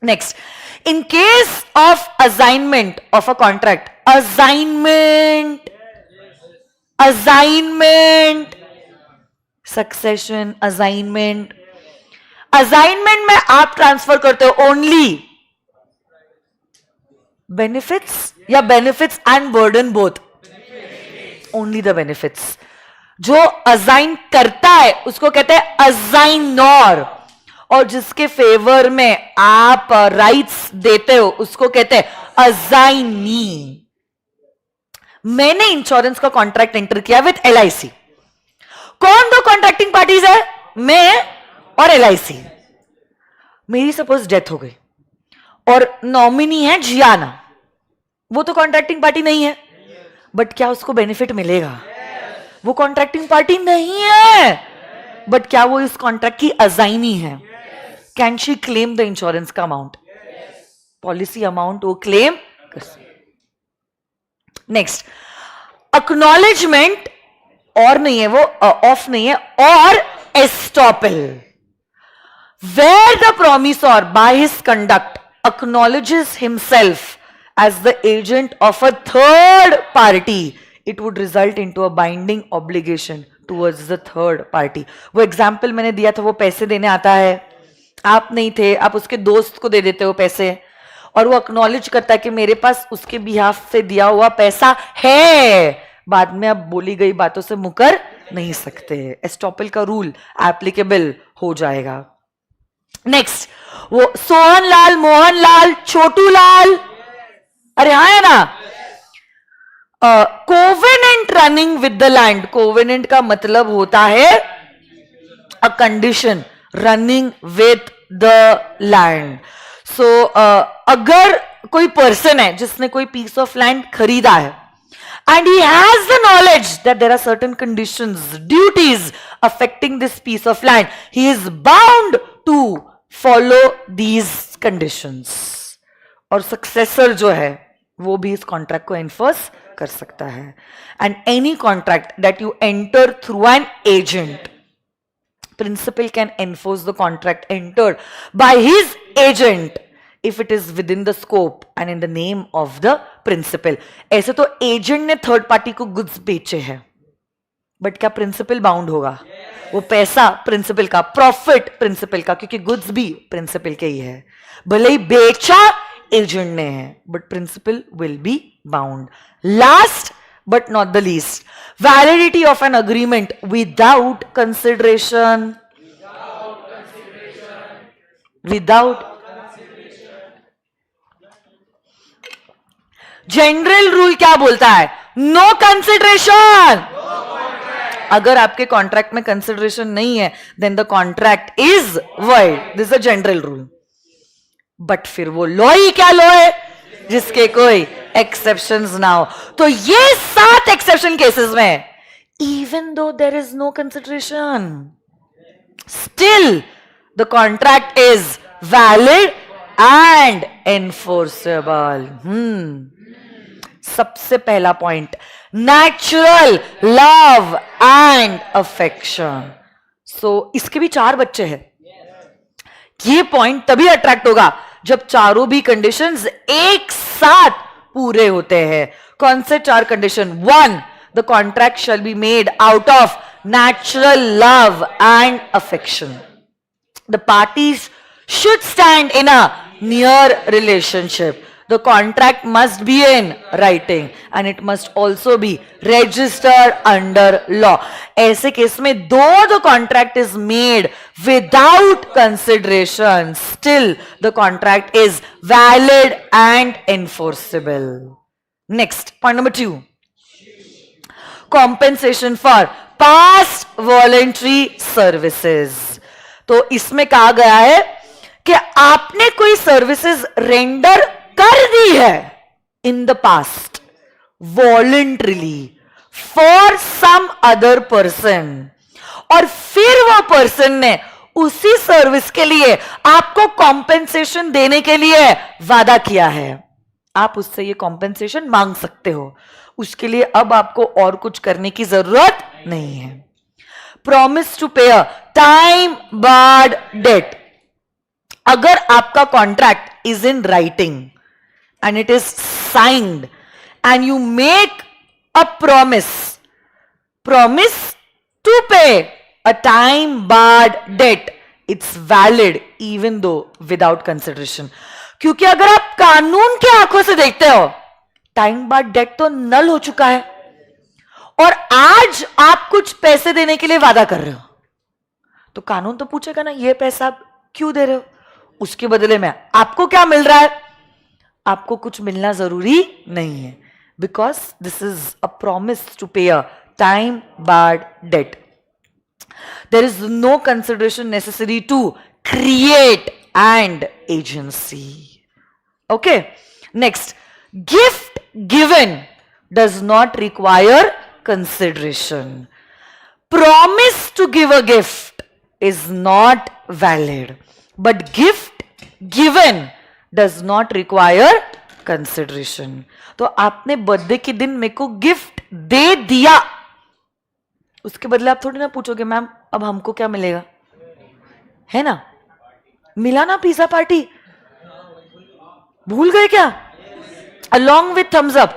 Next, in case of assignment of a contract, assignment, assignment, succession, assignment. Assignment में आप ट्रांसफर करते हो ओनली बेनिफिट्स या benefits and burden both? Only the benefits. जो assign करता है उसको कहते हैं असाइनर, और जिसके फेवर में आप राइट्स देते हो उसको कहते हैं असाइनी। मैंने इंश्योरेंस का कॉन्ट्रैक्ट एंटर किया विथ LIC। कौन दो कॉन्ट्रैक्टिंग पार्टीज है? मैं और LIC। मेरी सपोज डेथ हो गई और नॉमिनी है जियाना, वो तो कॉन्ट्रैक्टिंग पार्टी नहीं है, बट क्या उसको बेनिफिट मिलेगा? वो कॉन्ट्रैक्टिंग पार्टी नहीं है, बट क्या वो इस कॉन्ट्रैक्ट की असाइनी है? Can she claim the insurance का अमाउंट? पॉलिसी अमाउंट वो क्लेम कर सकती। नेक्स्ट, अक्नॉलेजमेंट और नहीं है, वो ऑफ नहीं है, और estoppel, where the promisor by his conduct acknowledges himself as the agent of a third party, it would result into a binding obligation towards the third party. वो एग्जाम्पल मैंने दिया था, वो पैसे देने आता है, आप नहीं थे, आप उसके दोस्त को दे देते हो पैसे, और वो अक्नॉलेज करता है कि मेरे पास उसके बिहाफ से दिया हुआ पैसा है, बाद में आप बोली गई बातों से मुकर नहीं सकते। एस्टॉपल का रूल एप्लीकेबल हो जाएगा। नेक्स्ट, वो सोहन लाल, मोहन लाल, छोटू लाल, अरे हाँ है ना, covenant running with the land. Covenant का मतलब होता है a condition running with the land. So अगर कोई पर्सन है जिसने कोई पीस ऑफ लैंड खरीदा है and he has the knowledge that there are certain conditions, duties affecting this piece of land, he is bound to follow these conditions, और successor जो है वो भी इस कॉन्ट्रैक्ट को एनफोर्स कर सकता है। and any contract that you enter through an agent, principal can enforce the contract entered by his agent if it is within the scope and in the name of the principal. ऐसे तो agent ने third party को goods बेचे हैं, but क्या principal bound होगा? वो पैसा प्रिंसिपल का, प्रॉफिट प्रिंसिपल का, क्योंकि गुड्स भी प्रिंसिपल के ही है, भले ही बेचा एजेंट ने है, but principal will be bound. Last but not the least, validity of an agreement without consideration. Without general rule क्या बोलता है? No consideration. अगर आपके कॉन्ट्रैक्ट में कंसिडरेशन नहीं है then the contract is void, this a general rule. But फिर वो लॉ ही क्या लॉ है जिसके कोई एक्सेप्शंस ना हो। तो ये 7 एक्सेप्शन केसेस में even though there is no consideration, still the contract is valid and enforceable. सबसे पहला point, natural love and affection. So इसके भी 4 बच्चे हैं। ये पॉइंट तभी अट्रैक्ट होगा जब चारों भी कंडीशंस एक साथ पूरे होते हैं। कौन से 4 condition? 1, the contract shall be made out of natural love and affection. The parties should stand in a near relationship. The contract must be in writing and it must also be registered under law. ऐसे case में though the contract is made without consideration, still the contract is valid and enforceable. Next, point number 2. Compensation for past voluntary services. तो इसमें कहा गया है कि आपने कोई सर्विसेज रेंडर कर दी है in the past voluntarily for some other person, और फिर वो पर्सन ने उसी सर्विस के लिए आपको कॉम्पेंसेशन देने के लिए वादा किया है। आप उससे ये कॉम्पेंसेशन मांग सकते हो, उसके लिए अब आपको और कुछ करने की जरूरत नहीं है। Promise to pay a time barred debt. अगर आपका contract is in writing and it is signed and you make a promise to pay a time barred debt, it's valid even though without consideration. क्योंकि अगर आप कानून की आंखों से देखते हो, टाइम बार्ड डेट तो नल हो चुका है, और आज आप कुछ पैसे देने के लिए वादा कर रहे हो, तो कानून तो पूछेगा ना ये पैसा आप क्यों दे रहे हो, उसके बदले में आपको क्या मिल रहा है। आपको कुछ मिलना जरूरी नहीं है, because this is a promise to pay a time barred debt. There is no consideration necessary to create and agency. Okay. Next, gift given does not require consideration. Promise to give a gift is not valid, but gift given does not require consideration. तो आपने birthday के दिन मेरे को gift दे दिया, उसके बदले आप थोड़ी ना पूछोगे मैम अब हमको क्या मिलेगा, है ना। मिला ना पिज्जा पार्टी, भूल गए क्या, along with Thums Up,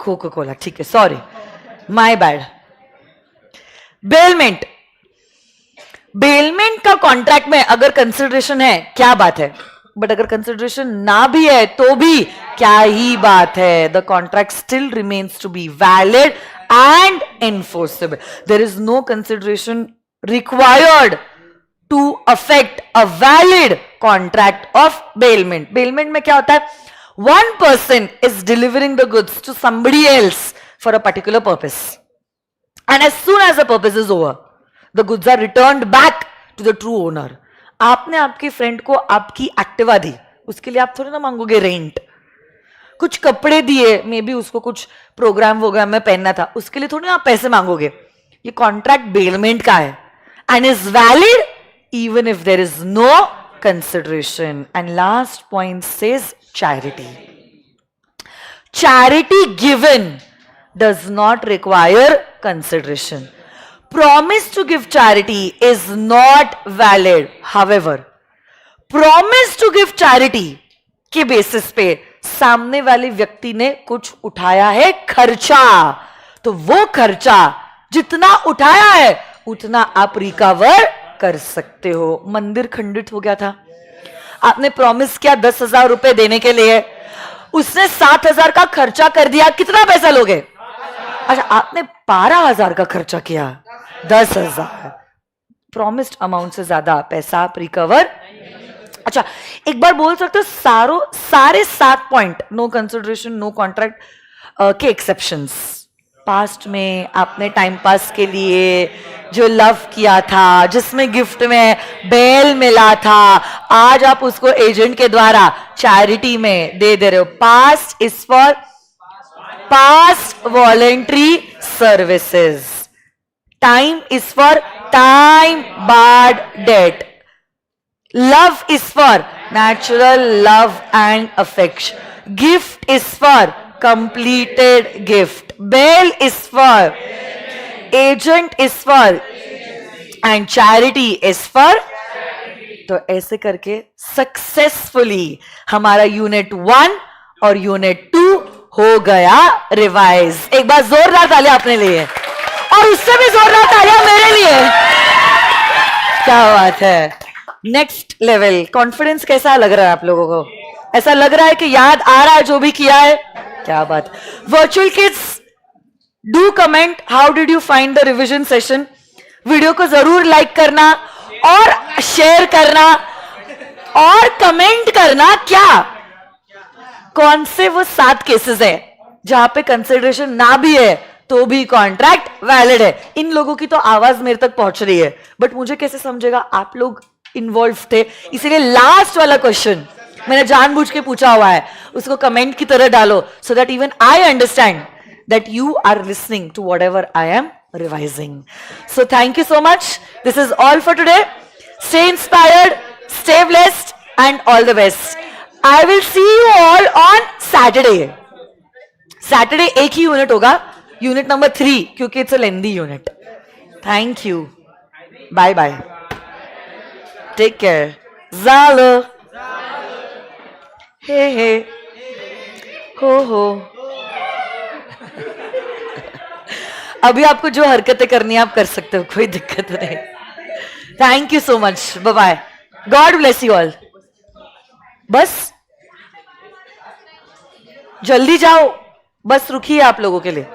Coca Cola, ठीक है, sorry my bad. Bailment, bailment का कॉन्ट्रैक्ट में अगर कंसिडरेशन है क्या बात है, बट अगर कंसिडरेशन ना भी है तो भी क्या ही बात है. The contract still remains to be valid and enforceable. There is no consideration required to affect a valid contract of bailment. Bailment में क्या होता है, one person is delivering the goods to somebody else for a particular purpose, and as soon as the purpose is over, the goods are returned back to the true owner. आपने आपके friend को आपकी Activa दी, उसके लिए आप थोड़ी ना मांगोगे रेंट. कुछ कपड़े दिए, मे बी उसको कुछ प्रोग्राम वोग्राम में पहनना था, उसके लिए थोड़ी ना आप पैसे मांगोगे. ये कॉन्ट्रैक्ट बेलमेंट का है and is valid even if there is no consideration. And last point says charity. Charity given does not require consideration. Promise to give charity is not valid. However, promise to give charity के basis पे सामने वाले व्यक्ति ने कुछ उठाया है खर्चा, तो वो खर्चा जितना उठाया है उतना आप रिकवर कर सकते हो. मंदिर खंडित हो गया था, आपने प्रॉमिस किया 10,000 रुपए देने के लिए, उसने 7,000 का खर्चा कर दिया, कितना पैसा लोगे. अच्छा, आपने 12,000 का खर्चा किया, 10,000, प्रॉमिस्ड अमाउंट से ज्यादा पैसा आप रिकवर. अच्छा, एक बार बोल सकते हो सारे 7 point, no consideration, no contract के एक्सेप्शंस. पास्ट में आपने टाइम पास के लिए जो लव किया था, जिसमें गिफ्ट में बेल मिला था, आज आप उसको एजेंट के द्वारा चैरिटी में दे रहे हो. Past is for past voluntary services. Time is for time barred debt. Love is for natural love and affection. Gift is for completed gift. Bail is for agent is for and charity is for. तो ऐसे करके successfully हमारा unit 1 और unit 2 हो गया revise. एक बार जोरदार तालियां अपने लिए और उससे भी जोरदार तालियां मेरे लिए. क्या बात है. Next level. कॉन्फिडेंस कैसा लग रहा है आप लोगों को? ऐसा लग रहा है कि याद आ रहा है जो भी किया है? क्या बात. Virtual kids, do comment how did you find the revision session. Video को जरूर लाइक करना और शेयर करना और कमेंट करना क्या कौन से वो 7 केसेस है जहां पे कंसिडरेशन ना भी है तो भी कॉन्ट्रैक्ट वैलिड है. इन लोगों की तो आवाज मेरे तक पहुंच रही है, बट मुझे कैसे समझेगा, आप लोग इन्वॉल्व थे, इसीलिए लास्ट वाला क्वेश्चन मैंने जानबूझ के पूछा हुआ है, उसको कमेंट की तरह डालो, so that even I understand that you are listening to whatever I am revising. So thank you so much. This is all for today. Stay inspired, stay blessed and all the best. I will see you all on Saturday. Saturday एक ही unit होगा, unit number 3, क्योंकि it's a lengthy unit. Thank you. Bye bye. Take care. Zalo. Hey hey. Ho ho. अभी आपको जो हरकतें करनी है आप कर सकते हो, कोई दिक्कत नहीं. Thank you so much. Bye bye. God bless you all. बस जल्दी जाओ, बस रुकी है आप लोगों के लिए.